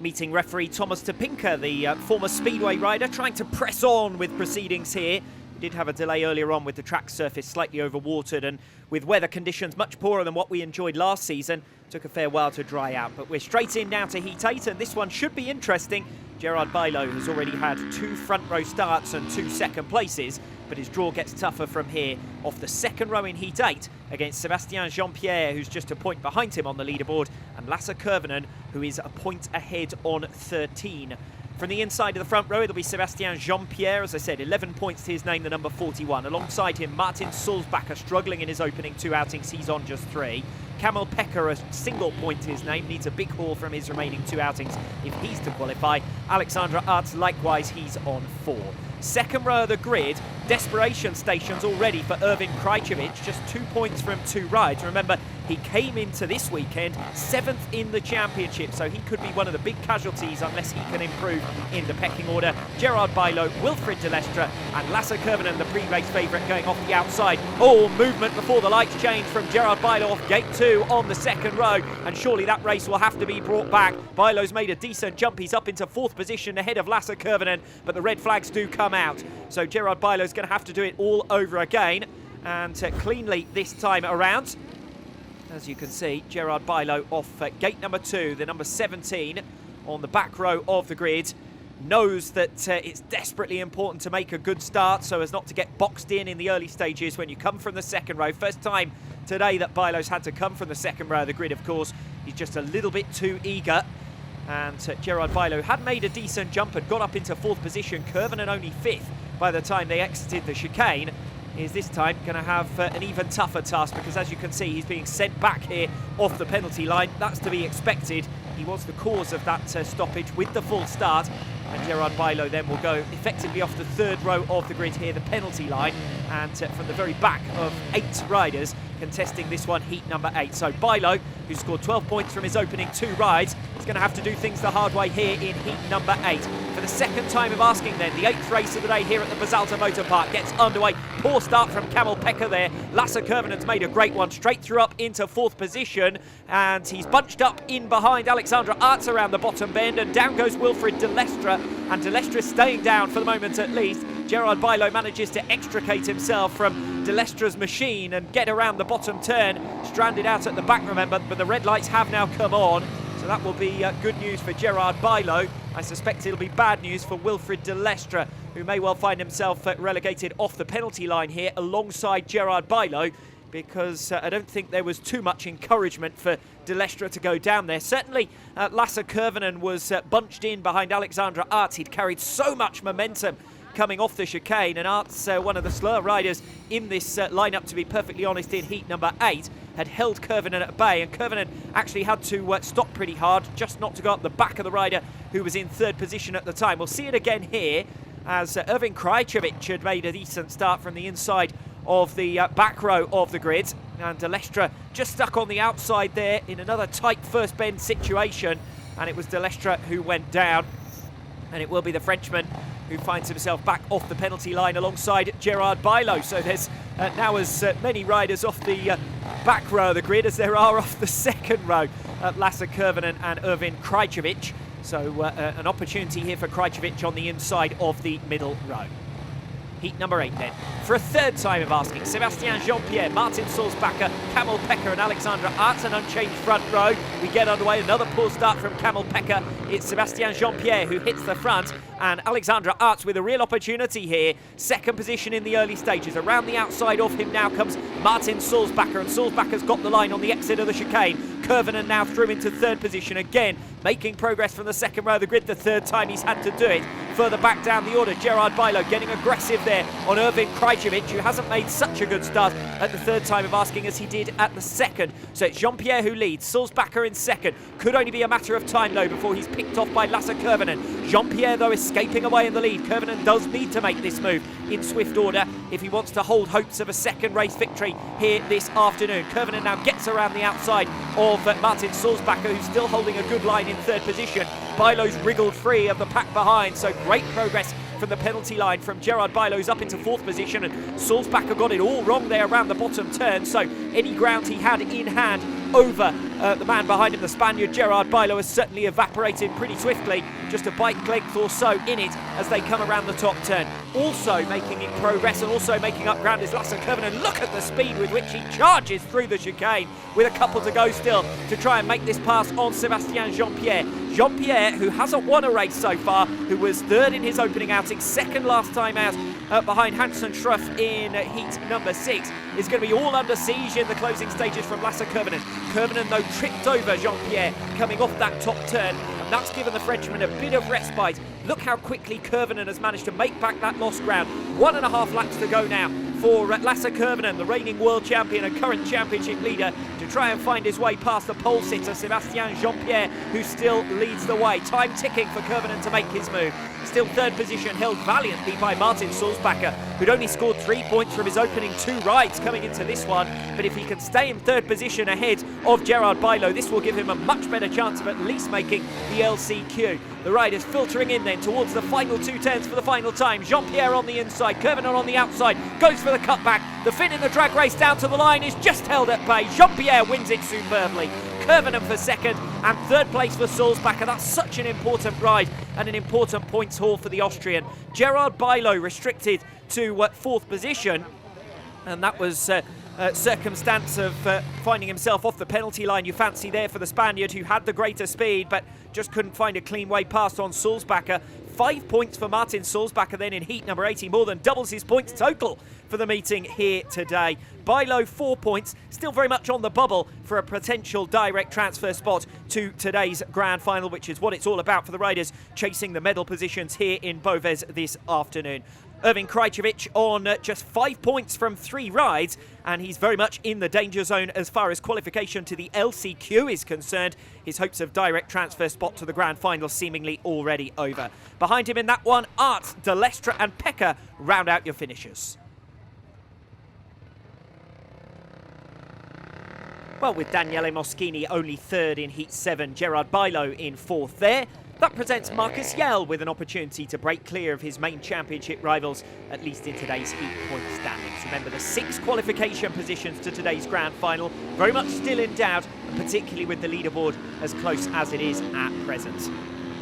Meeting referee Thomas Topinka, the former Speedway rider, trying to press on with proceedings here. We did have a delay earlier on with the track surface slightly overwatered, and with weather conditions much poorer than what we enjoyed last season, took a fair while to dry out. But we're straight in now to Heat 8, and this one should be interesting. Gerard Bilo has already had 2 front row starts and 2 second places, but his draw gets tougher from here off the 2nd row in Heat 8 against Sebastian Jean-Pierre, who's just a point behind him on the leaderboard, and Lasse Kurvinen, who is a point ahead on 13. From the inside of the front row, it'll be Sebastian Jean-Pierre, as I said, 11 points to his name, the number 41. Alongside him, Martin Sulzbacher, struggling in his opening 2 outings, he's on just 3. Kamil Pecker, a single point to his name, needs a big haul from his remaining 2 outings if he's to qualify. Alexandra Arts, likewise, he's on 4. 2nd row of the grid, desperation stations already for Erwin Krajcevic, just 2 points from 2 rides. Remember, he came into this weekend 7th in the championship, so he could be one of the big casualties unless he can improve in the pecking order. Gerard Bilo, Wilfried de Lestre and Lasse Kurvinen, the pre-race favourite, going off the outside. Oh, movement before the lights change from Gerard Bilo off gate 2 on the 2nd row, and surely that race will have to be brought back. Bilo's made a decent jump. He's up into 4th position ahead of Lasse Kurvinen, but the red flags do come out. So Gerard Bilo's going to have to do it all over again, and cleanly this time around. As you can see, Gerard Bilo off gate number 2, the number 17 on the back row of the grid, knows that it's desperately important to make a good start so as not to get boxed in the early stages when you come from the 2nd row. First time today that Bilo's had to come from the 2nd row of the grid, of course. He's just a little bit too eager. And Gerard Bilo had made a decent jump and got up into 4th position. Kurvinen only 5th by the time they exited the chicane. Is this time going to have an even tougher task, because as you can see, he's being sent back here off the penalty line. That's to be expected. He was the cause of that stoppage with the full start, and Gerard Bilo then will go effectively off the 3rd row of the grid here, the penalty line, and from the very back of 8 riders contesting this one, heat number 8. So Bilo, who scored 12 points from his opening 2 rides, is going to have to do things the hard way here in heat number 8. For the 2nd time of asking then, the 8th race of the day here at the Basalta Motor Park gets underway. Poor start from Kamil Pecker there. Lasse Kurvinen's made a great one, straight through up into 4th position, and he's bunched up in behind Alexandra Arts around the bottom bend, and down goes Wilfried de Lestre, and de Lestre staying down for the moment at least. Gerard Bilo manages to extricate himself from de Lestre's machine and get around the bottom turn, stranded out at the back, remember, but the red lights have now come on, so that will be good news for Gerard Bilo. I suspect it'll be bad news for Wilfried de Lestre, who may well find himself relegated off the penalty line here alongside Gerard Bilo, because I don't think there was too much encouragement for de Lestre to go down there. Certainly Lasse Kurvinen was bunched in behind Alexandra Arts. He'd carried so much momentum coming off the chicane, and Arts, one of the slower riders in this lineup, to be perfectly honest, in heat number 8, had held Kurvinen at bay, and Kurvinen actually had to stop pretty hard just not to go up the back of the rider who was in 3rd position at the time. We'll see it again here as Erwin Krajcevic had made a decent start from the inside of the back row of the grid, and de Lestre just stuck on the outside there in another tight first bend situation, and it was de Lestre who went down, and it will be the Frenchman who finds himself back off the penalty line alongside Gerard Bilo. So there's now as many riders off the back row of the grid as there are off the 2nd row, Lasse Kurvinen and Erwin Krajcevic. So an opportunity here for Krajcevic on the inside of the middle row. Heat number 8 then. For a third time of asking, Sebastian Jean-Pierre, Martin Sulzbacher, Kamil Pekka and Alexandra Arts, an unchanged front row. We get underway, another poor start from Kamil Pekka. It's Sebastian Jean-Pierre who hits the front, and Alexandra Arts with a real opportunity here. Second position in the early stages. Around the outside of him now comes Martin Sulzbacher, and Sulzbacher's got the line on the exit of the chicane. Kurvinen now through into third position again, making progress from the second row of the grid, the third time he's had to do it. Further back down the order, Gerard Bilo getting aggressive there on Erwin Krajcevic, who hasn't made such a good start at the third time of asking as he did at the second. So it's Jean-Pierre who leads, Sulzbacher in second. Could only be a matter of time though before he's picked off by Lasse Kurvinen. Jean-Pierre though escaping away in the lead. Kurvinen does need to make this move in swift order if he wants to hold hopes of a second race victory here this afternoon. Kurvinen now gets around the outside of Martin Sulzbacher, who's still holding a good line in third position. Bilo's wriggled free of the pack behind, so great progress from the penalty line from Gerard Bilo's up into fourth position, and Sulzbacher got it all wrong there around the bottom turn, so any ground he had in hand over the man behind him, the Spaniard Gerard Bilo, has certainly evaporated pretty swiftly, just a bike length or so in it as they come around the top turn. Also making in progress and also making up ground is Lasse Kurvinen. Look at the speed with which he charges through the chicane with a couple to go still to try and make this pass on Sebastian Jean-Pierre. Jean-Pierre, who hasn't won a race so far, who was third in his opening outing, second last time out behind Hansen Schruff in heat number 6, is going to be all under siege in the closing stages from Lasse Kurvinen. Kurvinen, though, tripped over Jean-Pierre coming off that top turn, and that's given the Frenchman a bit of respite. Look how quickly Kurvinen has managed to make back that lost ground. 1.5 laps to go now for Lasse Kurvinen, the reigning world champion and current championship leader, to try and find his way past the pole sitter Sebastian Jean-Pierre, who still leads the way. Time ticking for Kurvinen to make his move. Still third position held valiantly by Martin Sulzbacher, who'd only scored 3 points from his opening 2 rides coming into this one. But if he can stay in third position ahead of Gerard Bilo, this will give him a much better chance of at least making the LCQ. The riders filtering in then towards the final 2 turns for the final time. Jean-Pierre on the inside, Kurvinen on the outside, goes for the cutback. The Finn in the drag race down to the line is just held at bay. Jean-Pierre wins it superbly. Kurvinen for second and third place for Sulzbacher. That's such an important ride and an important points haul for the Austrian. Gerard Bilo restricted to fourth position, and that was circumstance of finding himself off the penalty line. You fancy there for the Spaniard, who had the greater speed but just couldn't find a clean way past on Sulzbacher. 5 points for Martin Sulzbacher then in heat number 80, more than doubles his points total for the meeting here today. Bilo 4 points, still very much on the bubble for a potential direct transfer spot to today's grand final, which is what it's all about for the riders chasing the medal positions here in Boves this afternoon. Erwin Krajcevic on just 5 points from 3 rides, and he's very much in the danger zone as far as qualification to the LCQ is concerned. His hopes of direct transfer spot to the grand final seemingly already over. Behind him in that one, Arts, De Lestre and Pekka round out your finishers. Well, with Danielle Moschini only third in heat 7, Gerard Bilo in fourth there. That presents Marcus Yale with an opportunity to break clear of his main championship rivals, at least in today's heat point standings. Remember, the 6 qualification positions to today's grand final very much still in doubt, and particularly with the leaderboard as close as it is at present.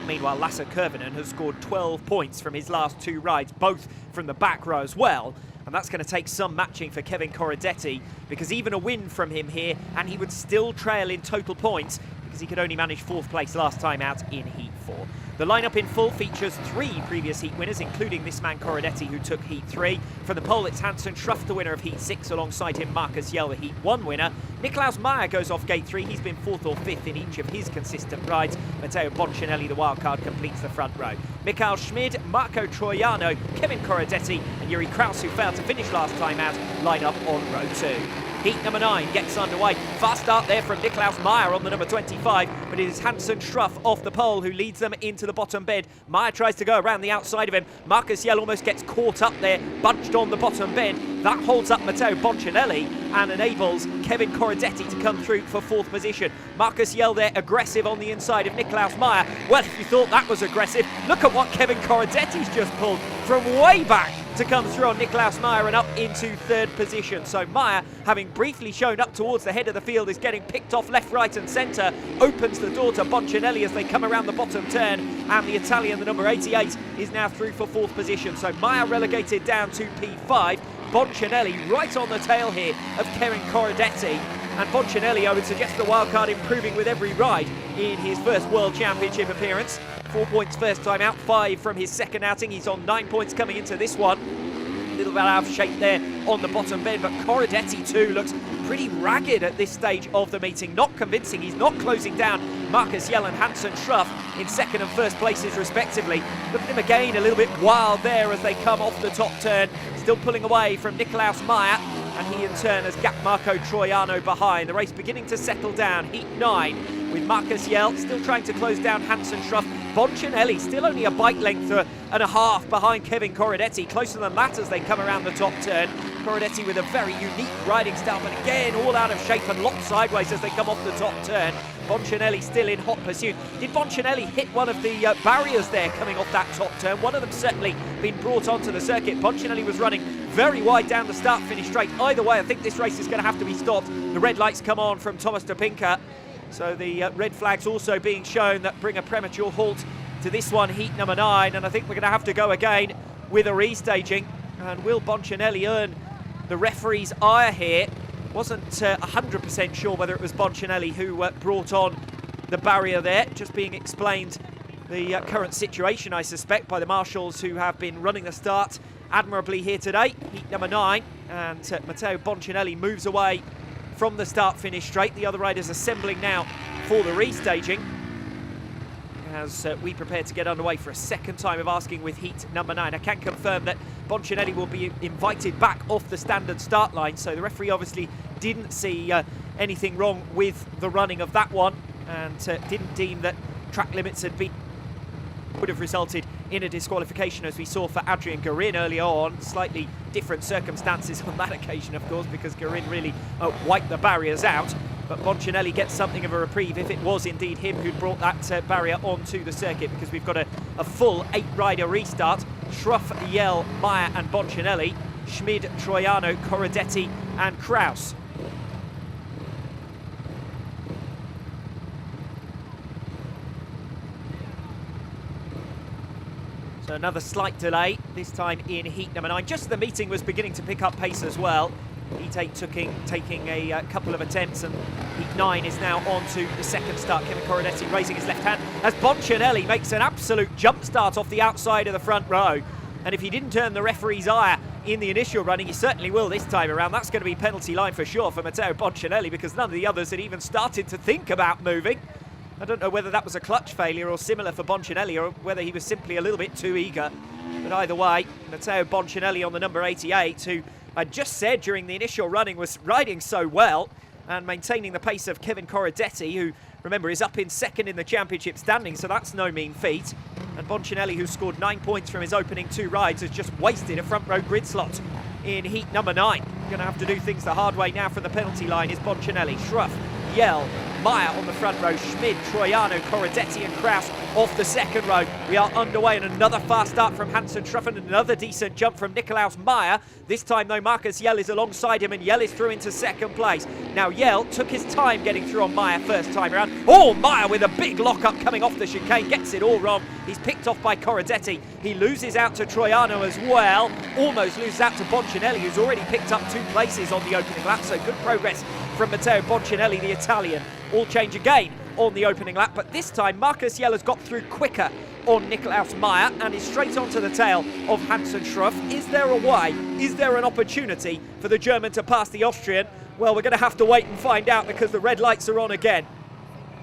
Meanwhile, Lasse Kurvinen has scored 12 points from his last 2 rides, both from the back row as well. And that's going to take some matching for Kevin Coradetti, because even a win from him here and he would still trail in total points, because he could only manage 4th place last time out in heat 4. The lineup in full features 3 previous heat winners, including this man Corodetti, who took heat 3. From the pole, it's Hansen Schruff, the winner of heat 6, alongside him Marcus Yale, the heat 1 winner. Niklaus Meyer goes off gate 3. He's been 4th or 5th in each of his consistent rides. Matteo Boncinelli, the wildcard, completes the front row. Mikael Schmid, Marco Troiano, Kevin Coradetti and Yuri Kraus, who failed to finish last time out, line up on row 2. Heat number 9 gets underway. Fast start there from Niklaus Meyer on the number 25, but it is Hansen Schruff off the pole who leads them into the bottom bed. Meyer tries to go around the outside of him. Marcus Yell almost gets caught up there, bunched on the bottom bed. That holds up Matteo Boncinelli and enables Kevin Coradetti to come through for 4th position. Marcus Yell there, aggressive on the inside of Niklaus Meyer. Well, if you thought that was aggressive, look at what Kevin Coradetti's just pulled from way back to come through on Nicklaus Meyer and up into third position. So Meyer, having briefly shown up towards the head of the field, is getting picked off left, right and centre, opens the door to Bonchinelli as they come around the bottom turn, and the Italian, the number 88, is now through for fourth position. So Meyer relegated down to P5, Bonchinelli right on the tail here of Kevin Coradetti. And Bonchinelli, I would suggest the wildcard, improving with every ride in his first World Championship appearance. 4 points first time out, 5 from his second outing. He's on 9 points coming into this one. A little bit out of shape there on the bottom bend, but Corodetti too looks pretty ragged at this stage of the meeting. Not convincing. He's not closing down Marcus Yell and Hansen Schruff in second and first places respectively. Look at him again, a little bit wild there as they come off the top turn. Still pulling away from Nicklaus Meyer, and he in turn has gapped Marco Troiano behind. The race beginning to settle down. Heat 9 with Marcus Yell still trying to close down Hansen Schruff. Bonchinelli still only a bike length and a half behind Kevin Coradetti, closer than that as they come around the top turn. Coradetti with a very unique riding style, but again all out of shape and locked sideways as they come off the top turn. Bonchinelli still in hot pursuit. Did Bonchinelli hit one of the barriers there coming off that top turn? One of them certainly been brought onto the circuit. Bonchinelli was running very wide down the start-finish straight. Either way, I think this race is going to have to be stopped. The red lights come on from Thomas Topinka. So the red flags also being shown that bring a premature halt to this one, heat number 9. And I think we're going to have to go again with a restaging. And will Bonchinelli earn the referee's ire here? Wasn't 100% sure whether it was Bonchinelli who brought on the barrier there. Just being explained the current situation, I suspect, by the marshals who have been running the start admirably here today. Heat number 9, and Matteo Bonchinelli moves away from the start-finish straight. The other riders assembling now for the restaging as we prepare to get underway for a second time of asking with heat number 9. I can confirm that Bonchinelli will be invited back off the standard start line, so the referee obviously didn't see anything wrong with the running of that one, and didn't deem that track limits would have resulted in a disqualification, as we saw for Adrian Garin earlier on. Slightly different circumstances on that occasion, of course, because Garin really wiped the barriers out. But Bonchinelli gets something of a reprieve if it was indeed him who'd brought that barrier onto the circuit, because we've got a full 8-rider restart. Schruff, Yell, Meyer and Bonchinelli, Schmid, Troiano, Corodetti and Kraus. So another slight delay, this time in heat number 9. Just as the meeting was beginning to pick up pace as well. Heat 8 taking a couple of attempts, and heat 9 is now on to the second start. Kevin Coradetti raising his left hand as Bonchinelli makes an absolute jump start off the outside of the front row. And if he didn't turn the referee's ire in the initial running, he certainly will this time around. That's going to be penalty line for sure for Matteo Bonchinelli, because none of the others had even started to think about moving. I don't know whether that was a clutch failure or similar for Bonchinelli, or whether he was simply a little bit too eager. But either way, Matteo Bonchinelli on the number 88, who I just said during the initial running was riding so well and maintaining the pace of Kevin Coradetti, who, remember, is up in second in the championship standing, so that's no mean feat. And Bonchinelli, who scored 9 points from his opening 2 rides, has just wasted a front row grid slot in heat number 9. Going to have to do things the hard way now from the penalty line is Bonchinelli. Schruff, Yell, Meyer on the front row, Schmid, Troiano, Corodetti and Kraus off the second row. We are underway, and another fast start from Hansen Schruff and another decent jump from Nicklaus Meyer. This time though, Marcus Yell is alongside him, and Yell is through into second place. Now Yell took his time getting through on Meyer first time around. Oh, Meyer with a big lock-up coming off the chicane, gets it all wrong. He's picked off by Corodetti. He loses out to Troiano as well. Almost loses out to Bonchinelli, who's already picked up 2 places on the opening lap, so good progress from Matteo Bonchinelli, the Italian. All change again on the opening lap, but this time Marcus Yell has got through quicker on Nicklaus Meyer and is straight onto the tail of Hansen Schruff. Is there a way? Is there an opportunity for the German to pass the Austrian? Well, we're going to have to wait and find out, because the red lights are on again.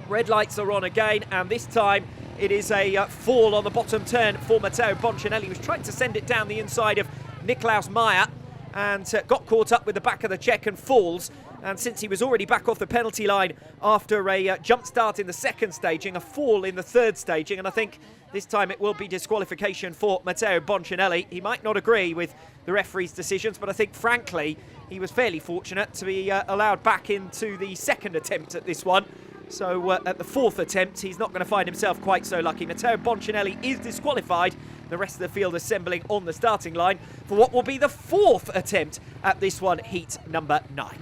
Red lights are on again, and this time it is a fall on the bottom turn for Matteo Bonchinelli. He was trying to send it down the inside of Nicklaus Meyer and got caught up with the back of the check and falls. And since he was already back off the penalty line after a jump start in the second staging, a fall in the third staging, and I think this time it will be disqualification for Matteo Bonchinelli. He might not agree with the referee's decisions, but I think, frankly, he was fairly fortunate to be allowed back into the second attempt at this one. So at the fourth attempt, he's not going to find himself quite so lucky. Matteo Boncinelli is disqualified. The rest of the field assembling on the starting line for what will be the fourth attempt at this one, heat number 9.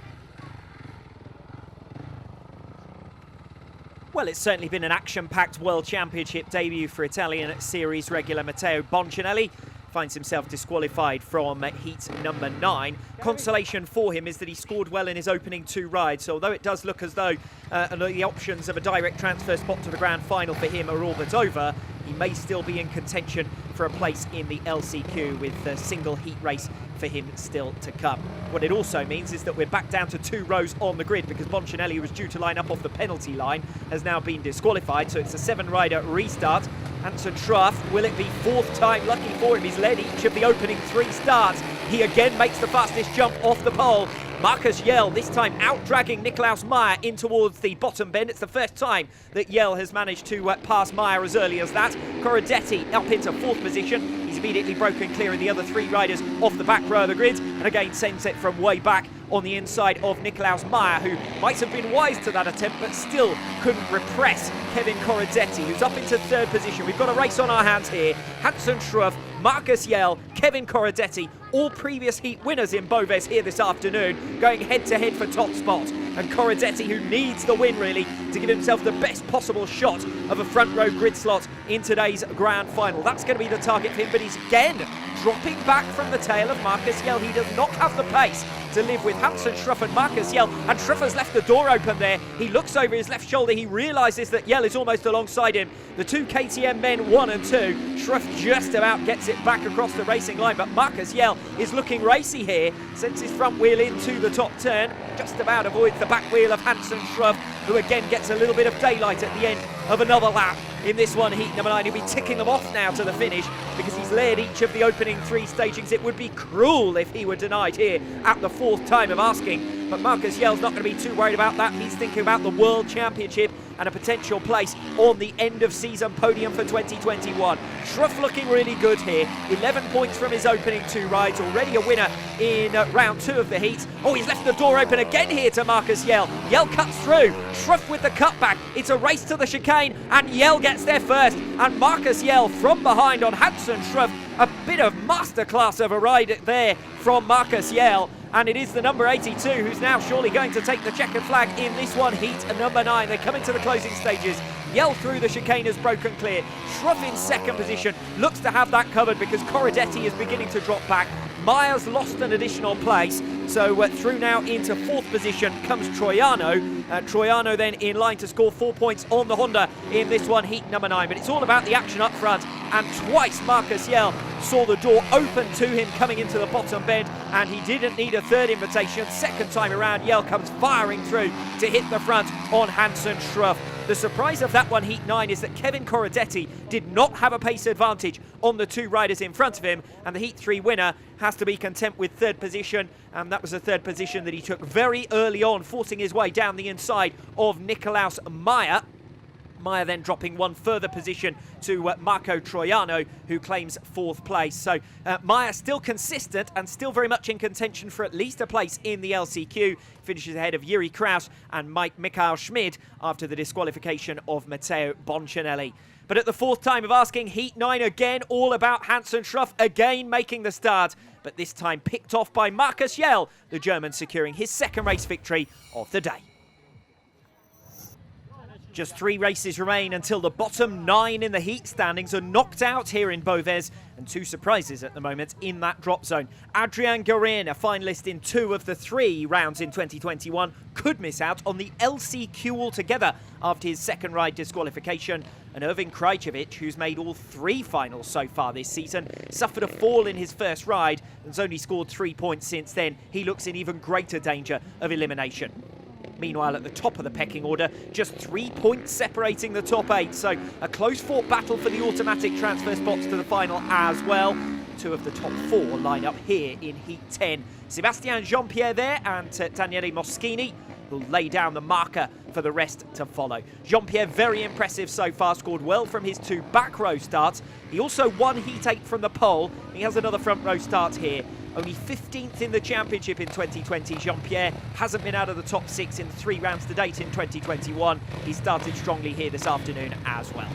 Well, it's certainly been an action-packed World Championship debut for Italian Series regular Matteo Boncinelli. Finds himself disqualified from heat number 9. Consolation for him is that he scored well in his opening 2 rides, so although it does look as though the options of a direct transfer spot to the grand final for him are all but over, he may still be in contention for a place in the LCQ with a single heat race for him still to come. What it also means is that we're back down to 2 rows on the grid, because Boncinelli, who was due to line up off the penalty line, has now been disqualified, so it's a 7-rider restart. Hansen Schruff, will it be 4th time lucky for him? He's led each of the opening 3 starts. He again makes the fastest jump off the pole. Marcus Yale, this time out-dragging Nikolaus Meyer in towards the bottom bend. It's the first time that Yale has managed to pass Meyer as early as that. Corodetti up into 4th position. He's immediately broken clear of the other 3 riders off the back row of the grid, and again sends it from way back on the inside of Nikolaus Meyer, who might have been wise to that attempt but still couldn't repress Kevin Coradetti, who's up into 3rd position. We've got a race on our hands here. Hansen Schruff, Marcus Yale, Kevin Coradetti, all previous heat winners in Boves here this afternoon, going head-to-head for top spot. And Corodetti, who needs the win really to give himself the best possible shot of a front row grid slot in today's grand final. That's going to be the target for him, but he's again dropping back from the tail of Marcus Yale. He does not have the pace to live with Hansen Schruff and Marcus Yale, and Schruff has left the door open there. He looks over his left shoulder, he realises that Yale is almost alongside him. The 2 KTM men, 1 and 2, Schruff just about gets it back across the racing line, but Marcus Yale is looking racy here, sends his front wheel into the top turn, just about avoids the back wheel of Hansen Schruff, who again gets a little bit of daylight at the end of another lap in this one, heat number 9. He'll be ticking them off now to the finish because he's led each of the opening 3 stagings. It would be cruel if he were denied here at the 4th time of asking, but Marcus Yale's not going to be too worried about that. He's thinking about the World Championship and a potential place on the end of season podium for 2021. Schruff looking really good here. 11 points from his opening 2 rides, already a winner in round 2 of the heat. Oh, he's left the door open again here to Marcus Yale. Yale cuts through, Schruff with the cutback. It's a race to the chicane and Yale gets there first, and Marcus Yale from behind on Hansen Schruff. A bit of masterclass of a ride there from Marcus Yale. And it is the number 82 who's now surely going to take the checkered flag in this one, heat number 9. They come into the closing stages. Yell through the chicane has broken clear. Schruff in 2nd position, looks to have that covered because Corodetti is beginning to drop back. Meyer's lost an additional place, so through now into 4th position comes Troiano. Troiano then in line to score 4 points on the Honda in this one, heat number 9. But it's all about the action up front, and twice Marcus Yale saw the door open to him coming into the bottom bend, and he didn't need a 3rd invitation. 2nd time around, Yale comes firing through to hit the front on Hansen Schruff. The surprise of that one, heat 9, is that Kevin Coradetti did not have a pace advantage on the 2 riders in front of him, and the heat 3 winner has to be content with 3rd position, and that was a 3rd position that he took very early on, forcing his way down the inside of Nikolaus Meyer. Meyer then dropping 1 further position to Marco Troiano, who claims 4th place. So Meyer still consistent and still very much in contention for at least a place in the LCQ. Finishes ahead of Yuri Kraus and Mikael Schmid after the disqualification of Matteo Boncinelli. But at the 4th time of asking, heat 9 again, all about Hansen Schruff again making the start, but this time picked off by Marcus Yale, the German securing his 2nd race victory of the day. Just 3 races remain until the bottom 9 in the heat standings are knocked out here in Boves, and 2 surprises at the moment in that drop zone. Adrian Guerin, a finalist in 2 of the 3 rounds in 2021, could miss out on the LCQ altogether after his 2nd ride disqualification. And Irvin Krajcevic, who's made all 3 finals so far this season, suffered a fall in his 1st ride and has only scored 3 points since then. He looks in even greater danger of elimination. Meanwhile, at the top of the pecking order, just 3 points separating the top 8. So a close-fought battle for the automatic transfer spots to the final as well. 2 of the top 4 line up here in Heat 10. Sebastian Jean-Pierre there and Danielle Moschini will lay down the marker for the rest to follow. Jean-Pierre, very impressive so far, scored well from his 2 back row starts. He also won Heat 8 from the pole. He has another front row start here. only 15th in the championship in 2020. Jean-Pierre hasn't been out of the top 6 in the 3 rounds to date in 2021. He started strongly here this afternoon as well.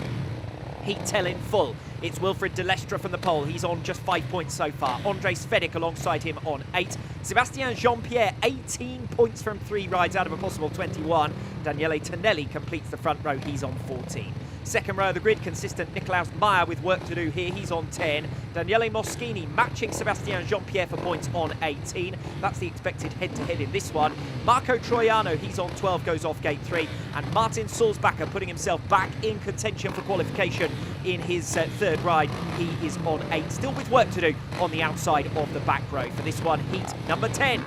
Heat tell in full. It's Wilfried de Lestre from the pole. He's on just 5 points so far. Andre Svedek alongside him on 8. Sebastian Jean-Pierre, 18 points from 3 rides out of a possible 21. Daniele Tonelli completes the front row. He's on 14. Second row of the grid, consistent Nicklaus Meyer with work to do here. He's on 10. Danielle Moschini matching Sebastian Jean-Pierre for points on 18. That's the expected head-to-head in this one. Marco Troiano, he's on 12, goes off gate 3. And Martin Sulzbacher putting himself back in contention for qualification in his third ride. He is on 8, still with work to do on the outside of the back row. For this one, heat number 10.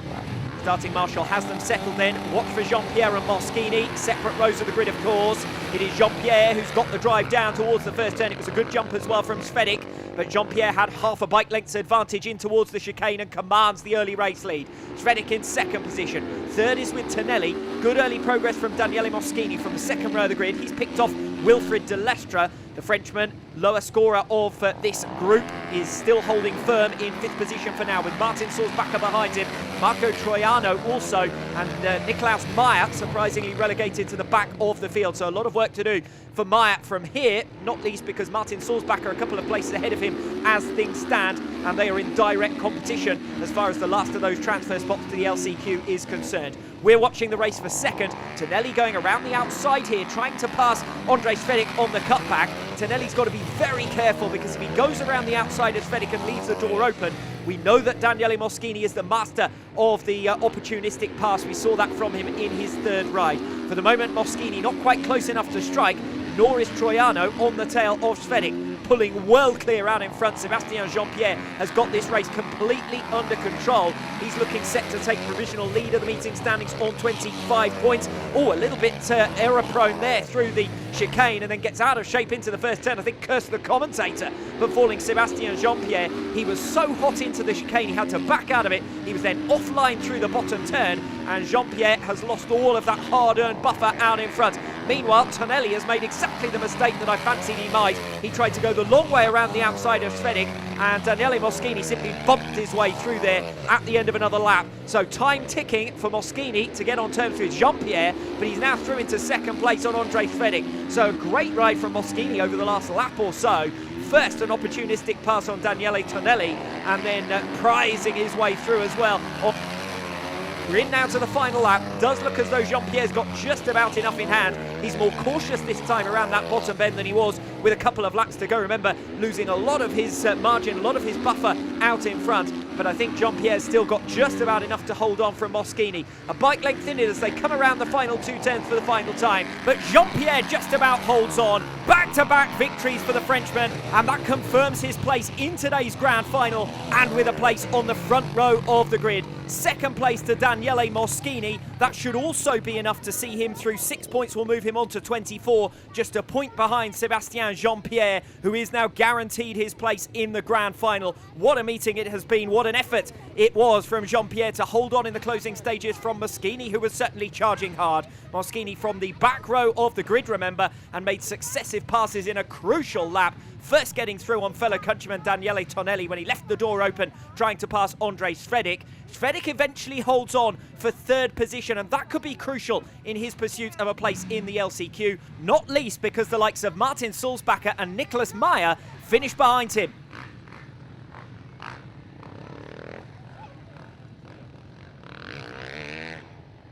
Starting marshal has them settled then. Watch for Jean-Pierre and Moschini. Separate rows of the grid, of course. It is Jean-Pierre who's got the drive down towards the first turn. It was a good jump as well from Svedek, but Jean-Pierre had half a bike length's advantage in towards the chicane and commands the early race lead. Svedek in second position. Third is with Tonelli. Good early progress from Daniele Moschini from the second row of the grid. He's picked off Wilfried de Lestre. The Frenchman, lower scorer of this group, is still holding firm in 5th position for now with Martin Sulzbacher behind him. Marco Troiano also, and Nicklaus Meyer surprisingly relegated to the back of the field. So a lot of work to do for Meyer from here, not least because Martin Sulzbacher a couple of places ahead of him as things stand, and they are in direct competition as far as the last of those transfer spots to the LCQ is concerned. We're watching the race for second. Tonelli going around the outside here, trying to pass Andre Svedek on the cutback. Tonelli's got to be very careful because if he goes around the outside of Svedek and leaves the door open, we know that Daniele Moschini is the master of the opportunistic pass. We saw that from him in his third ride. For the moment, Moschini not quite close enough to strike, nor is Troiano on the tail of Svedek, pulling well clear out in front. Sebastian Jean-Pierre has got this race completely under control. He's looking set to take provisional lead of the meeting standings on 25 points. Oh, a little bit error-prone there through the chicane and then gets out of shape into the first turn. I think cursed the commentator for falling Sebastian Jean-Pierre. He was so hot into the chicane, he had to back out of it. He was then offline through the bottom turn, and Jean-Pierre has lost all of that hard-earned buffer out in front. Meanwhile, Tonelli has made exactly the mistake that I fancied he might. He tried to go the long way around the outside of Svedek, and Daniele Moschini simply bumped his way through there at the end of another lap. So time ticking for Moschini to get on terms with Jean-Pierre, but he's now through into second place on Andre Svedek. So a great ride from Moschini over the last lap or so. First, an opportunistic pass on Daniele Tonelli, and then prizing his way through as well. We're in now to the final lap. Does look as though Jean-Pierre's got just about enough in hand. He's more cautious this time around that bottom bend than he was with a couple of laps to go. Remember, losing a lot of his margin, a lot of his buffer out in front. But I think Jean-Pierre's still got just about enough to hold on from Moschini. A bike length in it as they come around the final 2 turns for the final time. But Jean-Pierre just about holds on. Back-to-back victories for the Frenchman, and that confirms his place in today's grand final and with a place on the front row of the grid. Second place to Daniele Moschini. That should also be enough to see him through. 6 points will move him on to 24, just a point behind Sebastian Jean-Pierre, who is now guaranteed his place in the grand final. What a meeting it has been. What an effort it was from Jean-Pierre to hold on in the closing stages from Moschini, who was certainly charging hard. Moschini from the back row of the grid, remember, and made successive passes in a crucial lap. First getting through on fellow countryman Daniele Tonelli when he left the door open, trying to pass Andre Svedek. Svedek eventually holds on for third position, and that could be crucial in his pursuit of a place in the LCQ, not least because the likes of Martin Sulzbacher and Nicklaus Meyer finish behind him.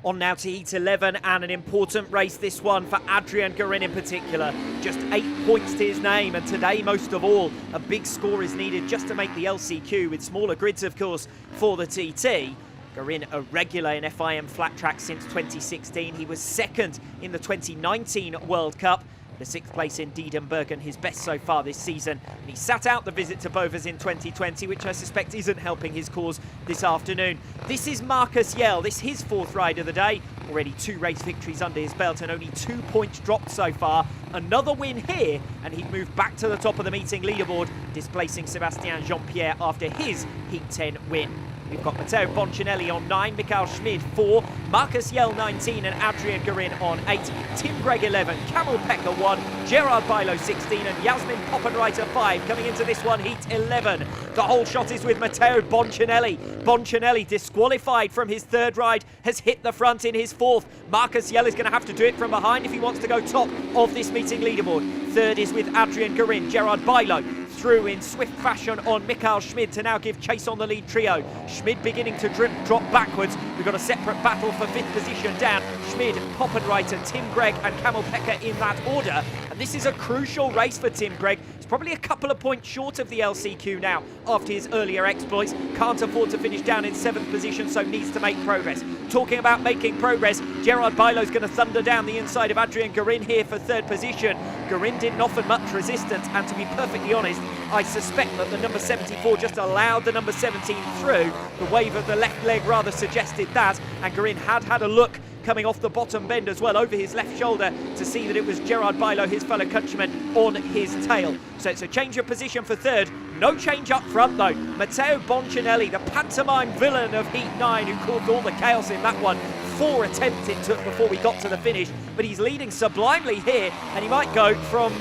On now to Heat 11, and an important race this one for Adrian Garin in particular. Just 8 points to his name, and today most of all, a big score is needed just to make the LCQ, with smaller grids of course for the TT. Garin a regular in FIM flat track since 2016. He was second in the 2019 World Cup. The 6th place in Diedenbergen, his best so far this season. And he sat out the visit to Boves in 2020, which I suspect isn't helping his cause this afternoon. This is Marcus Yale. This is his 4th ride of the day. Already 2 race victories under his belt and only 2 points dropped so far. Another win here, and he'd moved back to the top of the meeting leaderboard, displacing Sebastian Jean-Pierre after his Heat 10 win. We've got Matteo Boncinelli on 9, Michael Schmid 4, Marcus Yell 19 and Adrian Garin on 8, Tim Gregg 11, Kamil Pekka 1, Gerard Bilo 16 and Yasmin Poppenreiter 5. Coming into this one, heat 11. The whole shot is with Matteo Boncinelli. Boncinelli, disqualified from his third ride, has hit the front in his fourth. Marcus Yell is going to have to do it from behind if he wants to go top of this meeting leaderboard. Third is with Adrian Garin. Gerard Bilo through in swift fashion on Michael Schmid to now give chase on the lead trio. Schmid beginning to drop backwards. We've got a separate battle for 5th position down. Schmid, Poppenreiter, Tim Gregg and Kamil Pekka in that order. And this is a crucial race for Tim Gregg. He's probably a couple of points short of the LCQ now after his earlier exploits. Can't afford to finish down in 7th position, so needs to make progress. Talking about making progress, Gerard Bilo's going to thunder down the inside of Adrian Garin here for 3rd position. Garin didn't offer much resistance, and to be perfectly honest, I suspect that the number 74 just allowed the number 17 through. The wave of the left leg rather suggested that, and Garin had a look coming off the bottom bend as well over his left shoulder to see that it was Gerard Bilo, his fellow countryman, on his tail. So it's a change of position for 3rd. No change up front though. Matteo Boncinelli, the pantomime villain of Heat 9, who caused all the chaos in that one. 4 attempts it took before we got to the finish, but he's leading sublimely here, and he might go from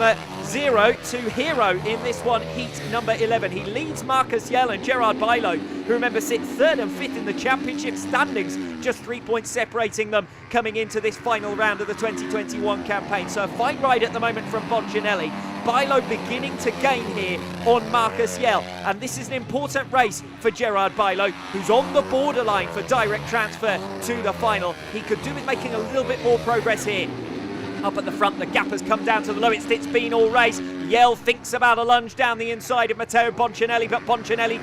0 to hero in this one, heat number 11. He leads Marcus Yell and Gerard Bilo, who remember sit 3rd and 5th in the championship standings, just 3 points separating them coming into this final round of the 2021 campaign. So a fine ride at the moment from Boncinelli. Bilo beginning to gain here on Marcus Yell, and this is an important race for Gerard Bilo, who's on the borderline for direct transfer to the final. He could do with making a little bit more progress here. Up at the front, the gap has come down to the lowest it's been all race. Yell thinks about a lunge down the inside of Matteo Boncinelli, but Boncinelli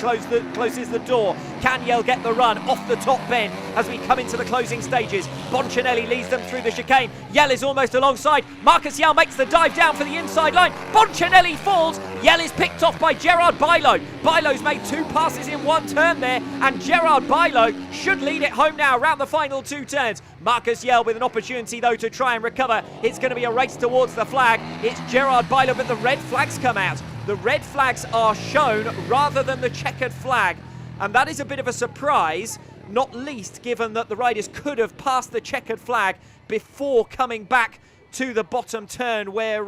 closes the door. Can Yell get the run off the top bend as we come into the closing stages? Boncinelli leads them through the chicane. Yell is almost alongside. Marcus Yell makes the dive down for the inside line. Boncinelli falls. Yell is picked off by Gerard Bilo. Bilo's made 2 passes in 1 turn there, and Gerard Bilo should lead it home now around the final 2 turns. Marcus Yell with an opportunity though to try and recover. It's going to be a race towards the flag. It's Gerard Bilo, but the red flags come out. The red flags are shown rather than the checkered flag, and that is a bit of a surprise, not least given that the riders could have passed the checkered flag before coming back to the bottom turn, where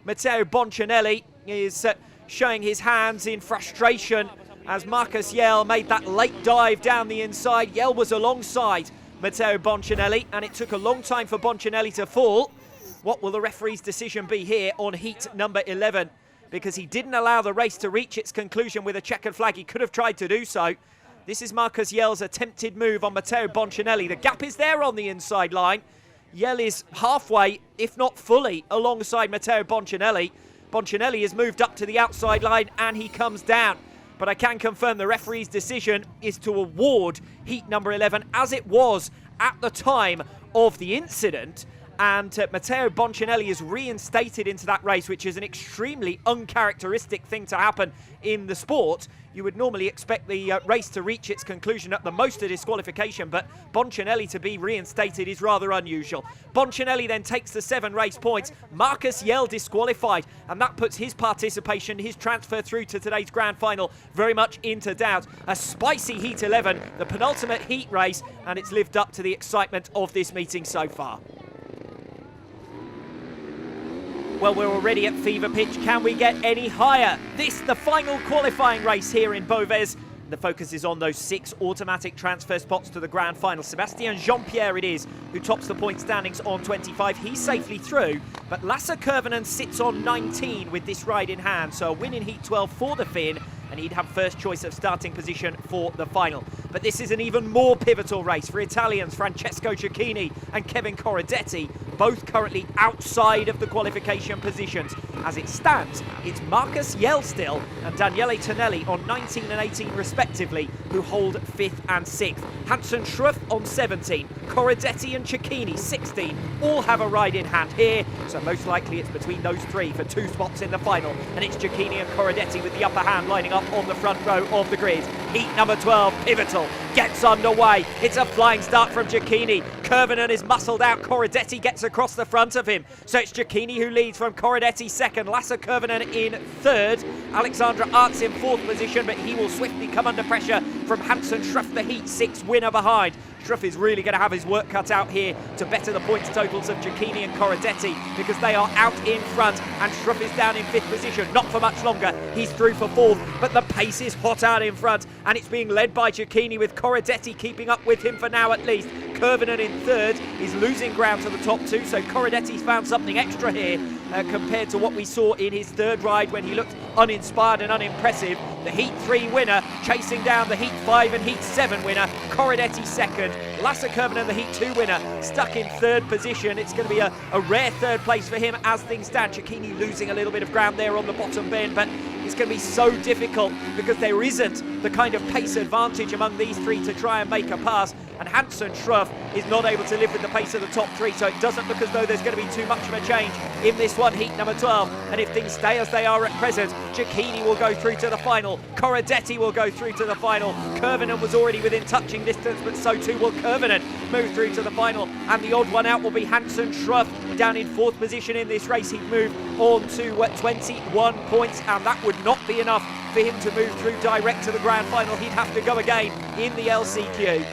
Matteo Boncinelli is showing his hands in frustration as Marcus Yell made that late dive down the inside. Yell was alongside Matteo Boncinelli, and it took a long time for Boncinelli to fall. What will the referee's decision be here on heat number 11? Because he didn't allow the race to reach its conclusion with a checkered flag. He could have tried to do so. This is Marcus Yell's attempted move on Matteo Boncinelli. The gap is there on the inside line. Yell is halfway, if not fully, alongside Matteo Boncinelli. Boncinelli has moved up to the outside line and he comes down. But I can confirm the referee's decision is to award heat number 11 as it was at the time of the incident. And Matteo Boncinelli is reinstated into that race, which is an extremely uncharacteristic thing to happen in the sport. You would normally expect the race to reach its conclusion at the most a disqualification, but Boncinelli to be reinstated is rather unusual. Boncinelli then takes the 7 race points. Marcus Yell disqualified, and that puts his participation, his transfer through to today's grand final, very much into doubt. A spicy heat 11, the penultimate heat race, and it's lived up to the excitement of this meeting so far. Well, we're already at fever pitch. Can we get any higher? This, the final qualifying race here in Boves. The focus is on those 6 automatic transfer spots to the grand final. Sebastian Jean-Pierre it is who tops the point standings on 25. He's safely through, but Lasse Kurvinen sits on 19 with this ride in hand. So a win in Heat 12 for the Finn, and he'd have first choice of starting position for the final. But this is an even more pivotal race for Italians Francesco Chiakini and Kevin Coradetti, both currently outside of the qualification positions. As it stands, it's Marcus Yell still and Daniele Tonelli on 19 and 18 respectively, who hold 5th and 6th. Hansen Schruff on 17, Corodetti and Chiakini 16, all have a ride in hand here, so most likely it's between those 3 for 2 spots in the final, and it's Chiakini and Corodetti with the upper hand lining up on the front row of the grid. Heat number 12, pivotal, gets underway. It's a flying start from Chiakini. Kurvinen is muscled out. Corodetti gets across the front of him. So it's Chiakini who leads from Corodetti second. Lasse Kurvinen in third. Alexandra Arts in fourth position, but he will swiftly come under pressure from Hansen Schruff, the Heat 6 winner behind. Schruff is really going to have his work cut out here to better the points totals of Chiakini and Corodetti, because they are out in front and Schruff is down in fifth position. Not for much longer. He's through for fourth, but the pace is hot out in front and it's being led by Chiakini, with Corodetti keeping up with him for now at least. Kurvinen in third is losing ground to the top two, so Corodetti's found something extra here compared to what we saw in his third ride when he looked uninspired and unimpressive. The Heat 3 winner chasing down the Heat 5 and Heat 7 winner. Corodetti second. Lasse Kurvinen, the Heat 2 winner, stuck in third position. It's going to be a rare third place for him as things stand. Chiakini losing a little bit of ground there on the bottom bend, but it's going to be so difficult because there isn't the kind of pace advantage among these three to try and make a pass. And Hansen Schruff is not able to live with the pace of the top three, so it doesn't look as though there's going to be too much of a change in this one, heat number 12. And if things stay as they are at present, Chiakini will go through to the final. Corodetti will go through to the final. Kurvinen was already within touching distance, but so too will Kurvinen move through to the final. And the odd one out will be Hansen Schruff, down in fourth position in this race. He'd move on to 21 points, and that would not be enough for him to move through direct to the grand final. He'd have to go again in the LCQ.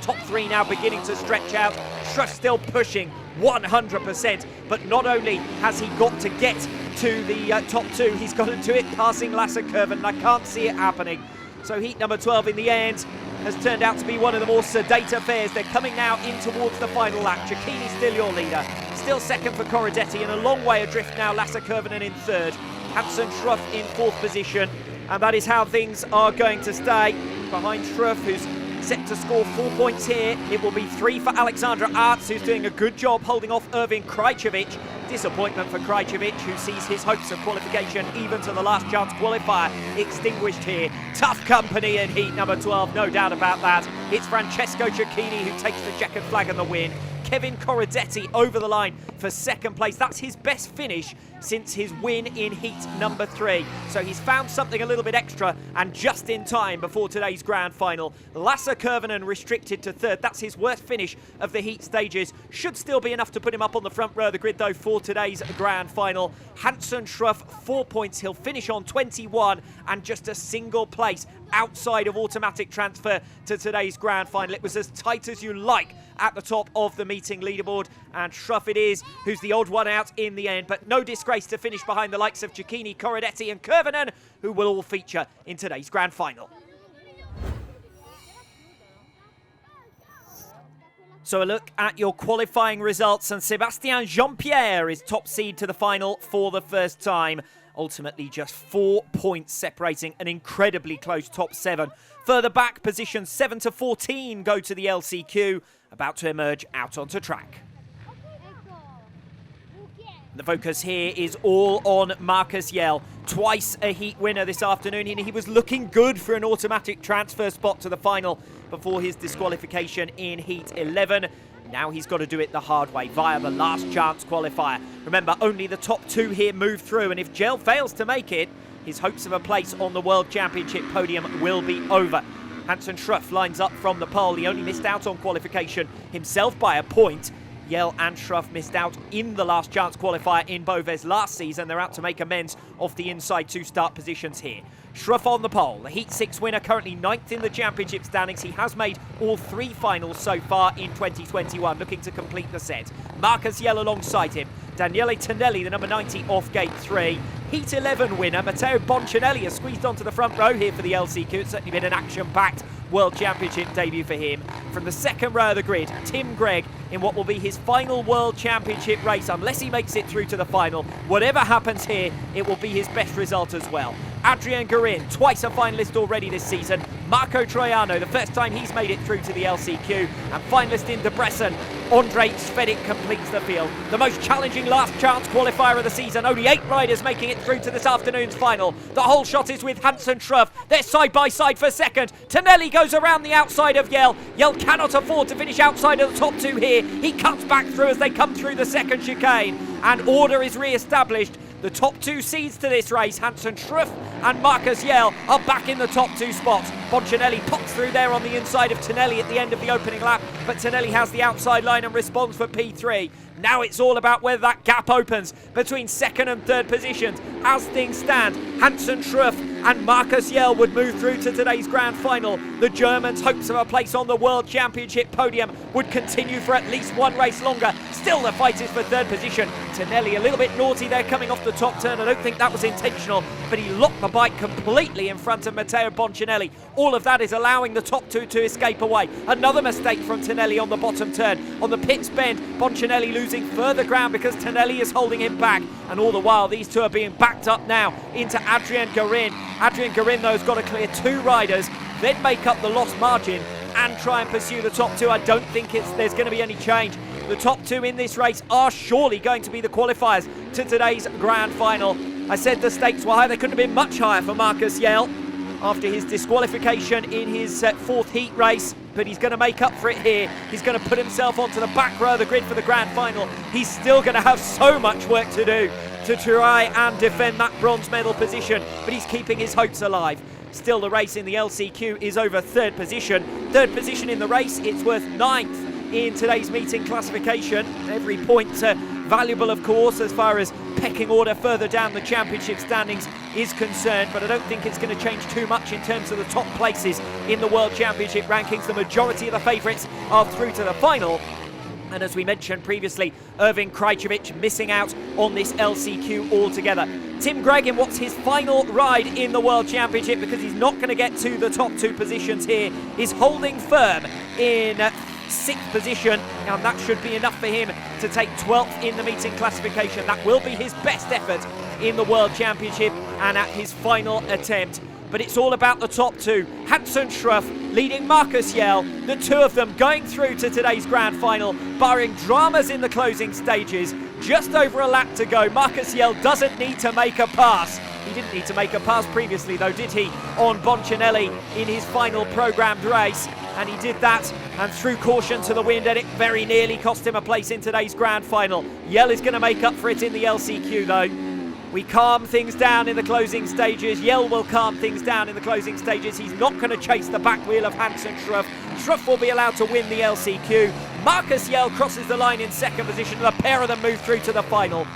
Top three now beginning to stretch out. Schruff still pushing 100%, but not only has he got to get to the top two, he's got to do it passing Lasse Kurvinen. I can't see it happening. So heat number 12 in the end has turned out to be one of the more sedate affairs. They're coming now in towards the final lap. Chiakini still your leader. Still second for Corodetti, and a long way adrift now Lasse Kurvinen in third. Hansen Schruff in fourth position, and that is how things are going to stay. Behind Schruff, who's set to score 4 points here. It will be 3 for Alexandra Arts, who's doing a good job holding off Ervin Krajcevic. Disappointment for Krajcevic, who sees his hopes of qualification even to the last chance qualifier extinguished here. Tough company in heat number 12, no doubt about that. It's Francesco Chiakini who takes the checkered flag and the win. Kevin Coradetti over the line for second place. That's his best finish since his win in heat number 3. So he's found something a little bit extra and just in time before today's grand final. Lasse Kurvinen restricted to third. That's his worst finish of the heat stages. Should still be enough to put him up on the front row of the grid though for today's grand final. Hansen Schruff 4 points. He'll finish on 21 and just a single place outside of automatic transfer to today's grand final. It was as tight as you like at the top of the meeting leaderboard, and Schruff it is who's the odd one out in the end, but no disgrace to finish behind the likes of Chiakini, Corodetti and Kurvinen, who will all feature in today's grand final. So a look at your qualifying results, and Sebastian Jean-Pierre is top seed to the final for the first time. Ultimately just 4 points separating an incredibly close top 7. Further back, positions 7 to 14 go to the LCQ, about to emerge out onto track. The focus here is all on Marcus Yale. Twice a heat winner this afternoon, and he was looking good for an automatic transfer spot to the final before his disqualification in heat 11. Now he's got to do it the hard way via the last chance qualifier. Remember, only the top 2 here move through, and if Yale fails to make it, his hopes of a place on the World Championship podium will be over. Hansen Schruff lines up from the pole. He only missed out on qualification himself by a point. Yale and Schruff missed out in the last chance qualifier in Boves last season. They're out to make amends off the inside 2 start positions here. Schruff on the pole, the Heat 6 winner, currently 9th in the championship standings. He has made all 3 finals so far in 2021, looking to complete the set. Marcus Yale alongside him. Daniele Tonelli, the number 90, off gate 3. Heat 11 winner, Matteo Boncinelli, has squeezed onto the front row here for the LCQ. It's certainly been an action-packed World Championship debut for him. From the second row of the grid, Tim Gregg in what will be his final World Championship race, unless he makes it through to the final. Whatever happens here, it will be his best result as well. Adrian Garin, twice a finalist already this season. Marco Troiano, the first time he's made it through to the LCQ. And finalist in Debrecen, Andrej Svedik completes the field. The most challenging last chance qualifier of the season. Only 8 riders making it through to this afternoon's final. The whole shot is with Hansen Schruff. They're side by side for second. Tonelli goes around the outside of Yale. Yale cannot afford to finish outside of the top 2 here. He cuts back through as they come through the second chicane. And order is re-established. The top 2 seeds to this race, Hansen Schruff and Marcus Yale, are back in the top 2 spots. Boncinelli pops through there on the inside of Tonelli at the end of the opening lap. but Tonelli has the outside line and responds for P3. Now it's all about whether that gap opens between second and third positions. As things stand, Hansen Schruff and Markus Yale would move through to today's grand final. The Germans' hopes of a place on the World Championship podium would continue for at least one race longer. Still the fight is for third position. Tonelli a little bit naughty there coming off the top turn. I don't think that was intentional, but he locked the bike completely in front of Matteo Boncinelli. All of that is allowing the top two to escape away. Another mistake from Tonelli on the bottom turn. On the pits bend, Boncinelli losing further ground because Tonelli is holding him back. And all the while, these two are being backed up now into Adrien Garin. Adrien Garin, though, has got to clear two riders, then make up the lost margin and try and pursue the top two. I don't think there's going to be any change. The top two in this race are surely going to be the qualifiers to today's grand final. I said the stakes were high. They couldn't have been much higher for Markus Yale after his disqualification in his fourth heat race, but he's going to make up for it here. He's going to put himself onto the back row of the grid for the grand final. He's still going to have so much work to do to try and defend that bronze medal position, but he's keeping his hopes alive. Still, the race in the LCQ is over third position. Third position in the race, it's worth 9th in today's meeting classification. Every point valuable, of course, as far as pecking order further down the championship standings is concerned, but I don't think it's going to change too much in terms of the top places in the World Championship rankings. The majority of the favourites are through to the final. And as we mentioned previously, Erwin Krajcevic missing out on this LCQ altogether. Tim Gregg in what's his final ride in the World Championship, because he's not going to get to the top two positions here, is holding firm in 6th position, and that should be enough for him to take 12th in the meeting classification. That will be his best effort in the World Championship and at his final attempt. But it's all about the top two. Hansen Schruff leading Markus Yale, the two of them going through to today's grand final, barring dramas in the closing stages. Just over a lap to go. Markus Yale doesn't need to make a pass. He didn't need to make a pass previously, though, did he, on Boncinelli in his final programmed race? And he did that and threw caution to the wind, and it very nearly cost him a place in today's grand final. Yale is going to make up for it in the LCQ, though. We calm things down in the closing stages. Yale will calm things down in the closing stages. He's not going to chase the back wheel of Hansen Schruff. Schruff will be allowed to win the LCQ. Markus Yale crosses the line in second position, and the pair of them move through to the final.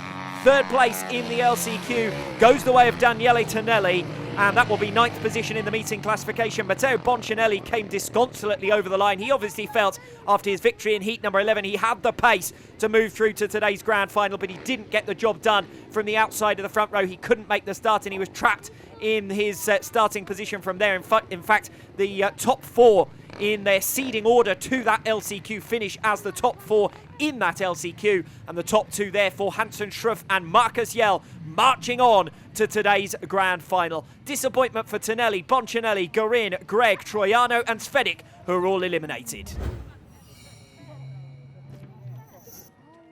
Third place in the LCQ goes the way of Daniele Tonelli, and that will be 9th position in the meeting classification. Matteo Boncinelli came disconsolately over the line. He obviously felt after his victory in heat number 11 he had the pace to move through to today's grand final, but he didn't get the job done from the outside of the front row. He couldn't make the start, and he was trapped in his starting position from there. In fact, the top four in their seeding order to that LCQ finish as the top four in that LCQ, and the top two therefore Hansen Schruff and Markus Yale marching on to today's grand final. Disappointment for Tonelli, Boncinelli, Garin, Gregg, Troiano and Svedik, who are all eliminated.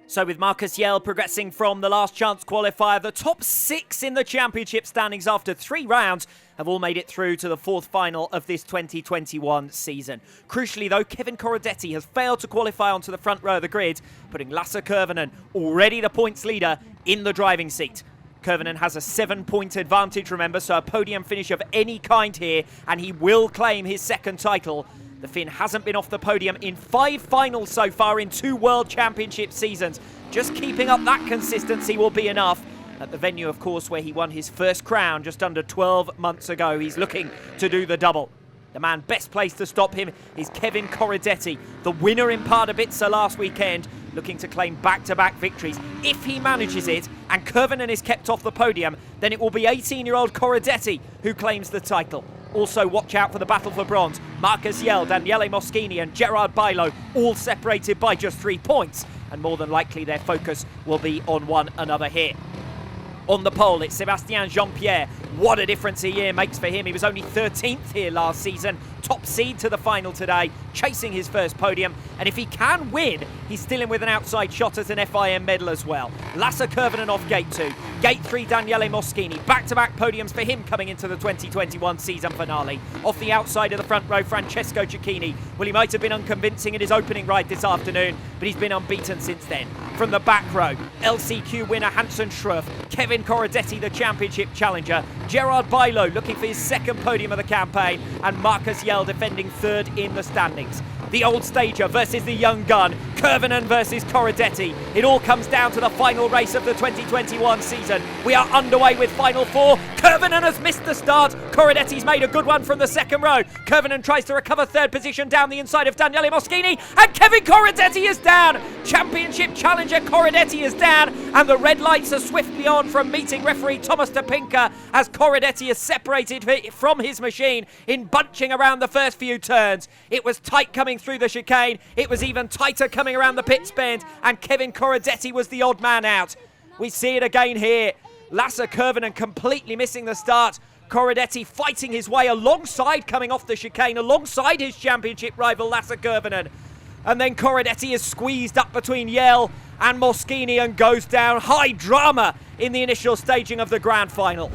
So with Markus Yale progressing from the last chance qualifier, the top 6 in the championship standings after 3 rounds have all made it through to the 4th final of this 2021 season. Crucially though, Kevin Coradetti has failed to qualify onto the front row of the grid, putting Lasse Kurvinen, already the points leader, in the driving seat. Kurvinen has a 7-point advantage, remember, so a podium finish of any kind here, and he will claim his 2nd title. The Finn hasn't been off the podium in 5 finals so far in 2 World Championship seasons. Just keeping up that consistency will be enough. At the venue, of course, where he won his first crown just under 12 months ago. He's looking to do the double. The man best placed to stop him is Kevin Coradetti, the winner in Pardubice last weekend, looking to claim back-to-back victories. If he manages it and Kurvinen is kept off the podium, then it will be 18-year-old Coradetti who claims the title. Also, watch out for the battle for bronze. Markus Yale, Danielle Moschini and Gerard Bilo, all separated by just 3 points. And more than likely their focus will be on one another here. On the pole, it's Sebastian Jean-Pierre. What a difference a year makes for him. He was only 13th here last season. Top seed to the final today, chasing his first podium. And if he can win, he's still in with an outside shot at an FIM medal as well. Lasse Kurvinen off gate 2. Gate 3, Danielle Moschini. Back-to-back podiums for him coming into the 2021 season finale. Off the outside of the front row, Francesco Chiakini. Well, he might have been unconvincing in his opening ride this afternoon, but he's been unbeaten since then. From the back row, LCQ winner Hansen Schruff, Kevin Coradetti, the championship challenger, Gerard Bilo looking for his 2nd podium of the campaign, and Markus Yale defending 3rd in the standings. The old stager versus the young gun. Kurvinen versus Corodetti. It all comes down to the final race of the 2021 season. We are underway with Final 4. Kurvinen has missed the start. Corodetti's made a good one from the second row. Kurvinen tries to recover third position down the inside of Danielle Moschini. And Kevin Coradetti is down. Championship challenger Corodetti is down. And the red lights are swiftly on from meeting referee Thomas Topinka as Corodetti is separated from his machine in bunching around the first few turns. It was tight coming through the chicane. It was even tighter coming around the pits bend. And Kevin Coradetti was the odd man out. We see it again here. Lasse Kurvinen completely missing the start. Corodetti fighting his way alongside, coming off the chicane, alongside his championship rival Lasse Kurvinen. And then Corodetti is squeezed up between Yale and Moschini and goes down. High drama in the initial staging of the grand final.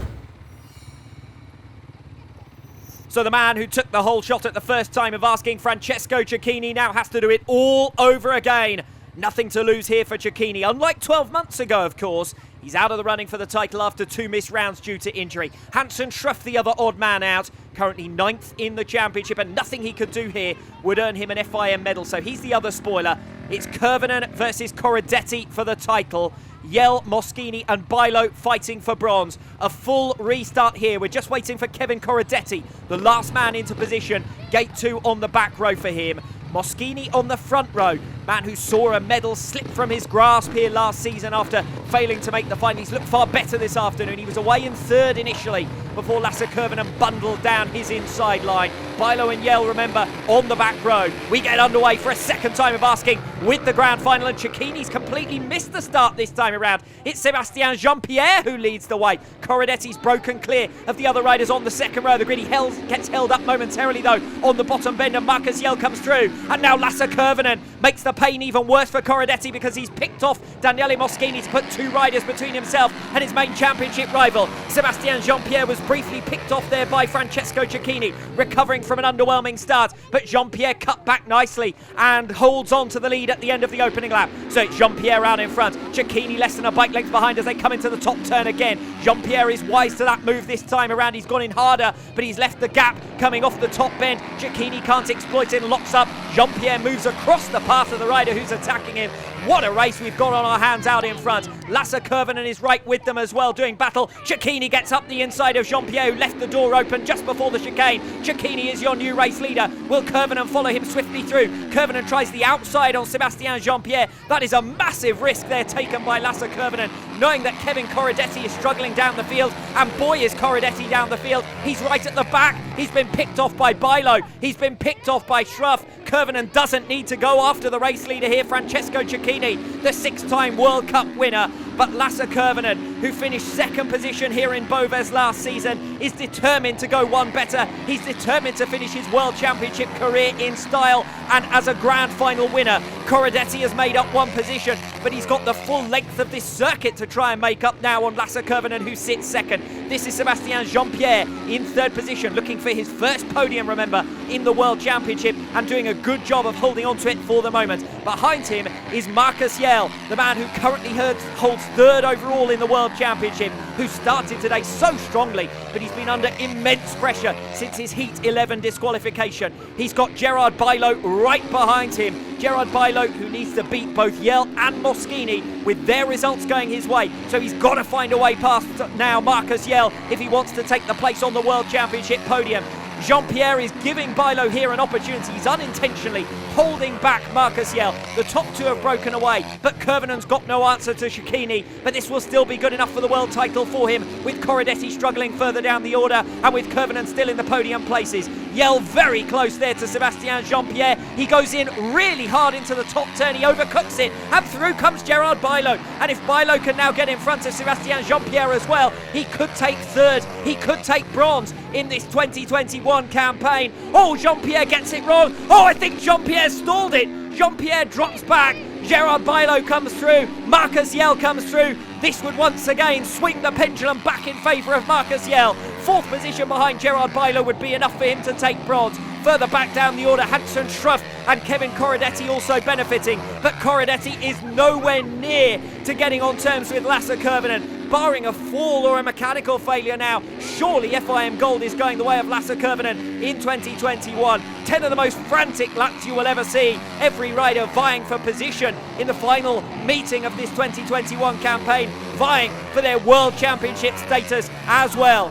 So the man who took the whole shot at the first time of asking Francesco Chiakini now has to do it all over again. Nothing to lose here for Chiakini. Unlike 12 months ago, of course, he's out of the running for the title after 2 missed rounds due to injury. Hansen Schruff, the other odd man out, currently 9th in the championship, and nothing he could do here would earn him an FIM medal, so he's the other spoiler. It's Kurvinen versus Corodetti for the title. Yale, Moschini and Bilo fighting for bronze. A full restart here. We're just waiting for Kevin Coradetti, the last man into position. Gate 2 on the back row for him. Moschini on the front row. Man who saw a medal slip from his grasp here last season after failing to make the final. He's looked far better this afternoon. He was away in third initially before Lasse Kurvinen bundled down his inside line. Bilo and Yale, remember, on the back row. We get underway for a second time of asking with the grand final, and Chiakini's completely missed the start this time around. It's Sebastian Jean-Pierre who leads the way. Corodetti's broken clear of the other riders on the second row. The grid gets held up momentarily though on the bottom bend, and Marcus Yale comes through. And now Lasse Kurvinen makes the pain even worse for Corodetti because he's picked off Danielle Moschini to put 2 riders between himself and his main championship rival. Sebastian Jean-Pierre was briefly picked off there by Francesco Chiakini, recovering from an underwhelming start, but Jean-Pierre cut back nicely and holds on to the lead at the end of the opening lap. So it's Jean-Pierre out in front, Chiakini less than a bike length behind as they come into the top turn again. Jean-Pierre is wise to that move this time around. He's gone in harder, but he's left the gap coming off the top bend. Chiakini can't exploit it and locks up. Jean-Pierre moves across the path of the rider who's attacking him. What a race we've got on our hands out in front. Lasse Kurvinen is right with them as well, doing battle. Chiakini gets up the inside of Jean-Pierre, who left the door open just before the chicane. Chiakini is your new race leader. Will Kurvinen follow him swiftly through? Kurvinen tries the outside on Sebastian Jean-Pierre. That is a massive risk there taken by Lasse Kurvinen, knowing that Kevin Coradetti is struggling down the field. And boy, is Corodetti down the field. He's right at the back. He's been picked off by Bilo. He's been picked off by Schruff. Kurvinen doesn't need to go after the race leader here, Francesco Chiakini, the 6-time World Cup winner. But Lasse Kurvinen, who finished 2nd position here in Boves last season, is determined to go one better. He's determined to finish his World Championship career in style and as a grand final winner. Corodetti has made up 1 position, but he's got the full length of this circuit to try and make up now on Lasse Kurvinen, who sits 2nd. This is Sebastian Jean-Pierre in 3rd position, looking for his first podium, remember, in the World Championship, and doing a good job of holding on to it for the moment. Behind him is Marcus Yale, the man who currently holds 3rd overall in the World Championship, who started today so strongly, but he's been under immense pressure since his Heat 11 disqualification. He's got Gerard Bilo right behind him. Gerard Bilo, who needs to beat both Yale and Moschini with their results going his way. So he's got to find a way past now Marcus Yale if he wants to take the place on the World Championship podium. Jean-Pierre is giving Bilo here an opportunity. He's unintentionally holding back Marcus Yale. The top 2 have broken away, but Kurvinen's got no answer to Chiakini. But this will still be good enough for the world title for him, with Corodetti struggling further down the order and with Kurvinen still in the podium places. Yale very close there to Sebastian Jean-Pierre. He goes in really hard into the top turn. He overcooks it, and through comes Gerard Bilo. And if Bilo can now get in front of Sebastian Jean-Pierre as well, he could take 3rd. He could take bronze in this 2021 campaign. Oh, Jean-Pierre gets it wrong. Oh, I think Jean-Pierre stalled it. Jean-Pierre drops back. Gerard Bilo comes through. Marcus Yale comes through. This would once again swing the pendulum back in favour of Marcus Yale. 4th position behind Gerard Bilo would be enough for him to take bronze. Further back down the order, Hansen Schruff and Kevin Coradetti also benefiting. But Corodetti is nowhere near to getting on terms with Lasse Kurvinen. barring a fall or a mechanical failure now, surely FIM Gold is going the way of Lasse Kurvinen in 2021. 10 of the most frantic laps you will ever see. Every rider vying for position in the final meeting of this 2021 campaign, vying for their World Championship status as well.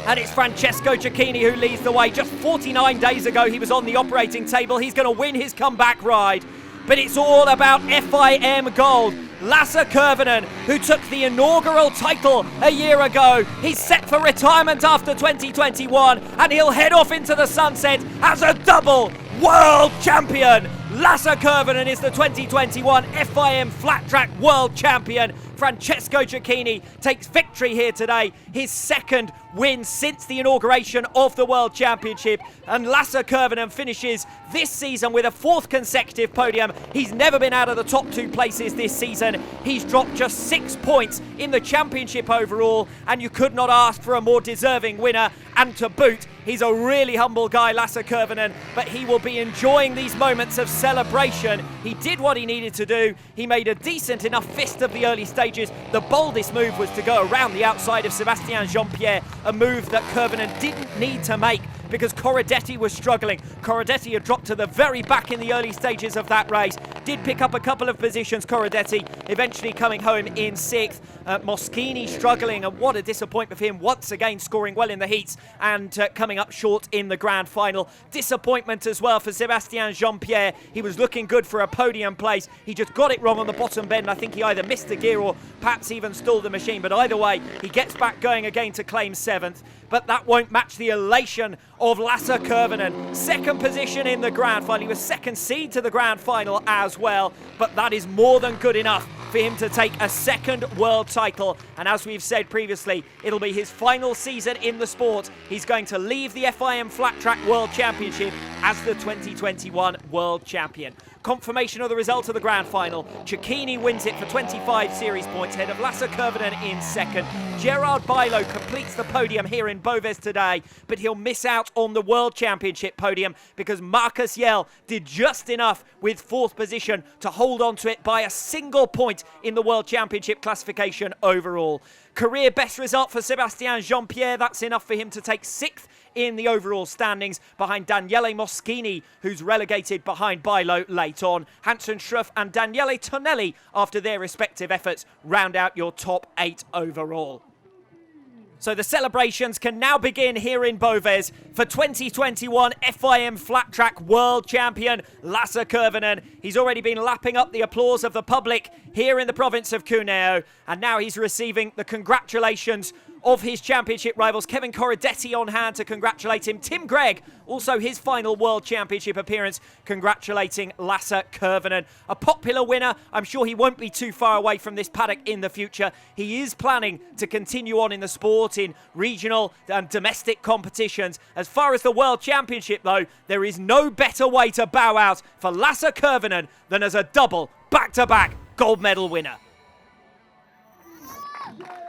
And it's Francesco Chiakini who leads the way. Just 49 days ago, he was on the operating table. He's going to win his comeback ride. But it's all about FIM Gold. Lasse Kurvinen, who took the inaugural title a year ago, he's set for retirement after 2021, and he'll head off into the sunset as a double world champion. Lasse Kurvinen is the 2021 FIM Flat Track World Champion. Francesco Chiakini takes victory here today, his second win since the inauguration of the World Championship, and Lasse Kurvinen finishes this season with a fourth consecutive podium. He's never been out of the top two places this season. He's dropped just 6 points in the championship overall, and you could not ask for a more deserving winner. And to boot, he's a really humble guy, Lasse Kurvinen, but he will be enjoying these moments of celebration. He did what he needed to do. He made a decent enough fist of the early stages. The boldest move was to go around the outside of Sebastian Jean-Pierre, a move that Kurvinen didn't need to make because Corodetti was struggling. Corodetti had dropped to the very back in the early stages of that race. Did pick up a couple of positions, Corodetti, eventually coming home in 6th. Moschini struggling, and what a disappointment for him, once again scoring well in the heats and coming up short in the grand final. Disappointment as well for Sebastian Jean-Pierre. He was looking good for a podium place. He just got it wrong on the bottom bend. I think he either missed the gear or perhaps even stalled the machine, but either way, he gets back going again to claim 7th. But that won't match the elation of Lasse Kurvinen. Second position in the grand final. He was second seed to the grand final as well, but that is more than good enough for him to take a second world title. And as we've said previously, it'll be his final season in the sport. He's going to leave the FIM Flat Track World Championship as the 2021 World Champion. Confirmation of the result of the grand final. Chiakini wins it for 25 series points ahead of Lasse Kurvinen in second. Gerard Bilo completes the podium here in Boves today, but he'll miss out on the World Championship podium because Marcus Yale did just enough with 4th position to hold on to it by a single point in the World Championship classification overall. Career best result for Sebastian Jean-Pierre. That's enough for him to take 6th in the overall standings behind Danielle Moschini, who's relegated behind Bilo late on. Hansen Schruff and Daniele Tonelli, after their respective efforts, round out your top 8 overall. So the celebrations can now begin here in Boves for 2021 FIM Flat Track World Champion Lasse Kurvinen. He's already been lapping up the applause of the public here in the province of Cuneo, and now he's receiving the congratulations of his championship rivals. Kevin Coradetti on hand to congratulate him. Tim Gregg, also his final World Championship appearance, congratulating Lasse Kurvinen. A popular winner. I'm sure he won't be too far away from this paddock in the future. He is planning to continue on in the sport in regional and domestic competitions. As far as the World Championship, though, there is no better way to bow out for Lasse Kurvinen than as a double back-to-back gold medal winner.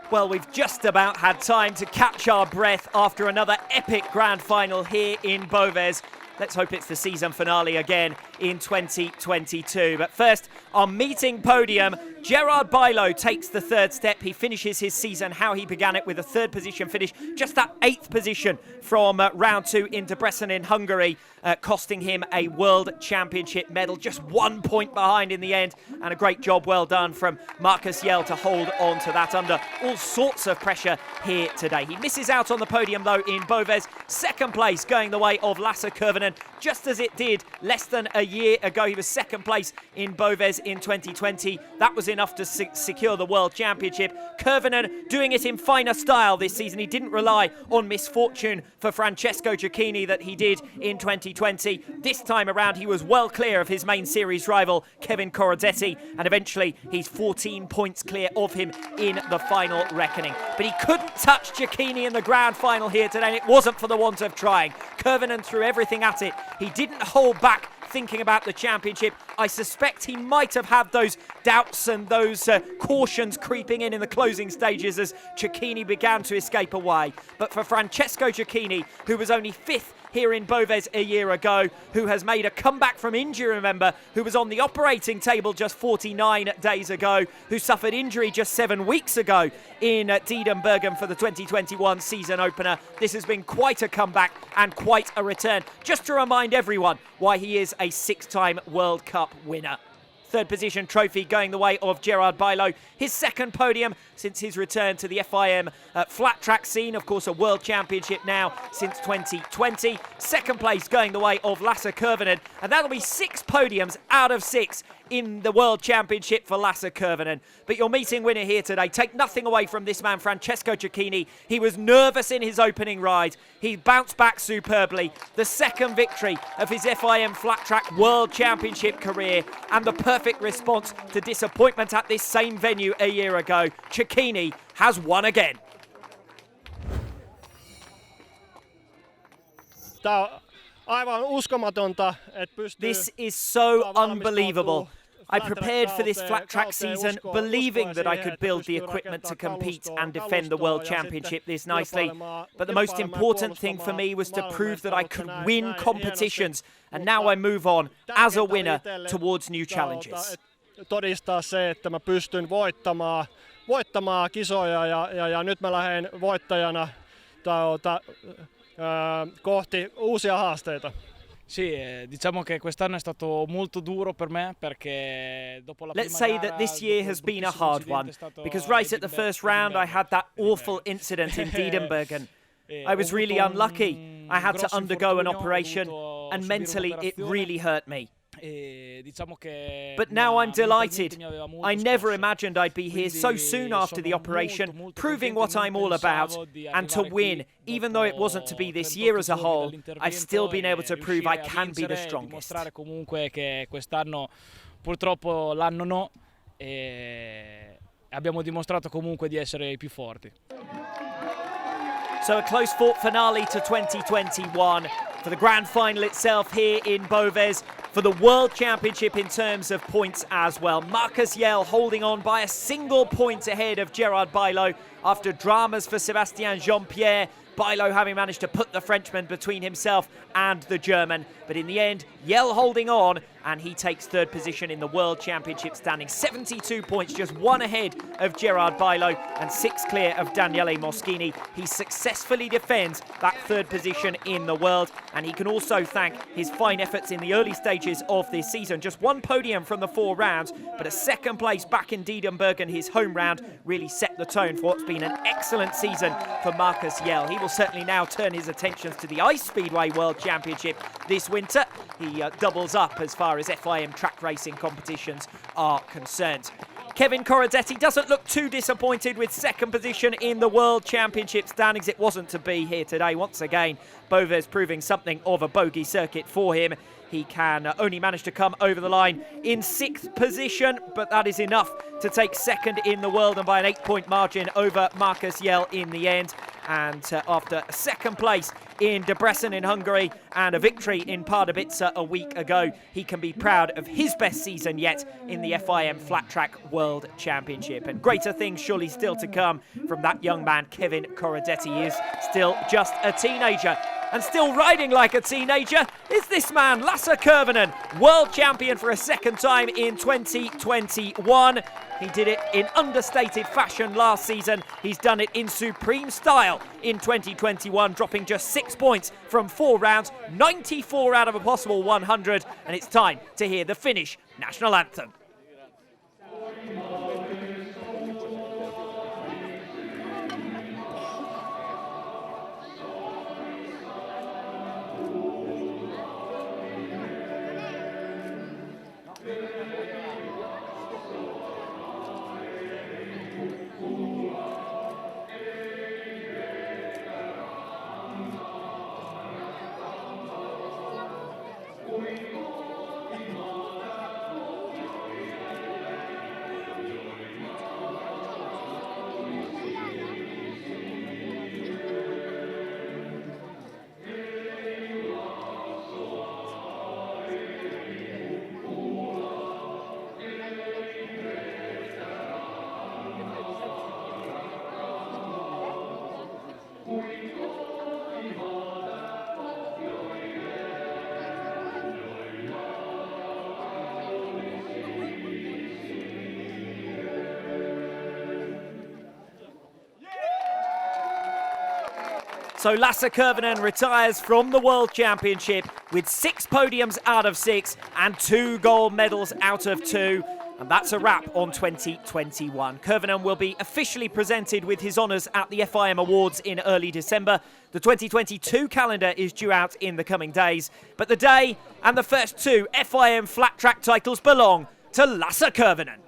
Well, we've just about had time to catch our breath after another epic grand final here in Boves. Let's hope it's the season finale again in 2022. But first, our meeting podium. Gerard Bilo takes the 3rd step. He finishes his season how he began it, with a 3rd position finish. Just that 8th position from round 2 in Debrecen in Hungary, costing him a World Championship medal. Just 1 point behind in the end, and a great job well done from Marcus Yale to hold on to that under all sorts of pressure here today. He misses out on the podium though in Boves. 2nd place going the way of Lasse Kurvinen, just as it did less than a year ago. He was 2nd place in Boves in 2020. That was enough to secure the World Championship. Kurvinen doing it in finer style this season. He didn't rely on misfortune for Francesco Chiakini that he did in 2020. This time around, he was well clear of his main series rival, Kevin Coradetti, and eventually he's 14 points clear of him in the final reckoning. But he couldn't touch Chiakini in the grand final here today, and it wasn't for the want of trying. Kurvinen threw everything at it. He didn't hold back thinking about the championship. I suspect he might have had those doubts and those cautions creeping in the closing stages as Chiakini began to escape away. But for Francesco Chiakini, who was only 5th here in Boves a year ago, who has made a comeback from injury, remember, who was on the operating table just 49 days ago, who suffered injury just 7 weeks ago in Diedenbergen for the 2021 season opener. This has been quite a comeback and quite a return. Just to remind everyone why he is a 6-time World Cup winner. Third position trophy going the way of Gerard Bilo. His second podium since his return to the FIM flat track scene. Of course, a world championship now since 2020. Second place going the way of Lasse Kurvinen. And that'll be 6 podiums out of 6 in the World Championship for Lasse Kurvinen. But your meeting winner here today, take nothing away from this man, Francesco Chiakini. He was nervous in his opening ride. He bounced back superbly. The second victory of his FIM Flat Track World Championship career and the perfect response to disappointment at this same venue a year ago. Chiakini has won again. This is so unbelievable. I prepared for this flat track season believing that I could build the equipment to compete and defend the World Championship this nicely. But the most important thing for me was to prove that I could win competitions. And now I move on as a winner towards new challenges. Todistaa se, että mä pystyn voittamaan kisoja ja nyt mä lähden voittajana kohti uusia haasteita. Sì, diciamo che quest'anno è stato molto duro per me perché dopo la prima Let's say that this year has been a hard one because right at the first round I had that awful incident in Diedenbergen. I was really unlucky. I had to undergo an operation and mentally it really hurt me. But now I'm delighted. I never imagined I'd be here so soon after the operation, proving what I'm all about, and to win. Even though it wasn't to be this year as a whole, I've still been able to prove I can be the strongest. Comunque che quest'anno purtroppo l'anno no, e abbiamo dimostrato comunque di essere i più forti. So a close-fought finale to 2021 for the grand final itself here in Boves, for the World Championship in terms of points as well. Marcus Yale holding on by a single point ahead of Gerard Bilo after dramas for Sebastian Jean-Pierre. Bilo having managed to put the Frenchman between himself and the German. But in the end, Yale holding on, and he takes third position in the World Championship standing. 72 points, just 1 ahead of Gerard Bilo and 6 clear of Danielle Moschini. He successfully defends that third position in the world, and he can also thank his fine efforts in the early stages of this season. Just 1 podium from the 4 rounds, but a second place back in Diedenbergen, his home round, really set the tone for what's been an excellent season for Marcus Yale. He will certainly now turn his attentions to the Ice Speedway World Championship this winter. He doubles up as far as FIM track racing competitions are concerned. Kevin Coradetti doesn't look too disappointed with second position in the World Championship standings. It wasn't to be here today. Once again, Boves proving something of a bogey circuit for him. He can only manage to come over the line in 6th position, but that is enough to take second in the world and by an 8-point margin over Marcus Yale in the end. And after second place in Debrecen in Hungary and a victory in Pardubice a week ago, he can be proud of his best season yet in the FIM Flat Track World Championship. And greater things surely still to come from that young man, Kevin Coradetti. He is still just a teenager. And still riding like a teenager is this man, Lasse Kurvinen, world champion for a second time in 2021. He did it in understated fashion last season. He's done it in supreme style in 2021, dropping just 6 points from 4 rounds, 94 out of a possible 100. And it's time to hear the Finnish national anthem. So Lasse Kurvinen retires from the World Championship with 6 podiums out of 6 and 2 gold medals out of 2. And that's a wrap on 2021. Kurvinen will be officially presented with his honours at the FIM Awards in early December. The 2022 calendar is due out in the coming days. But the day and the first 2 FIM flat track titles belong to Lasse Kurvinen.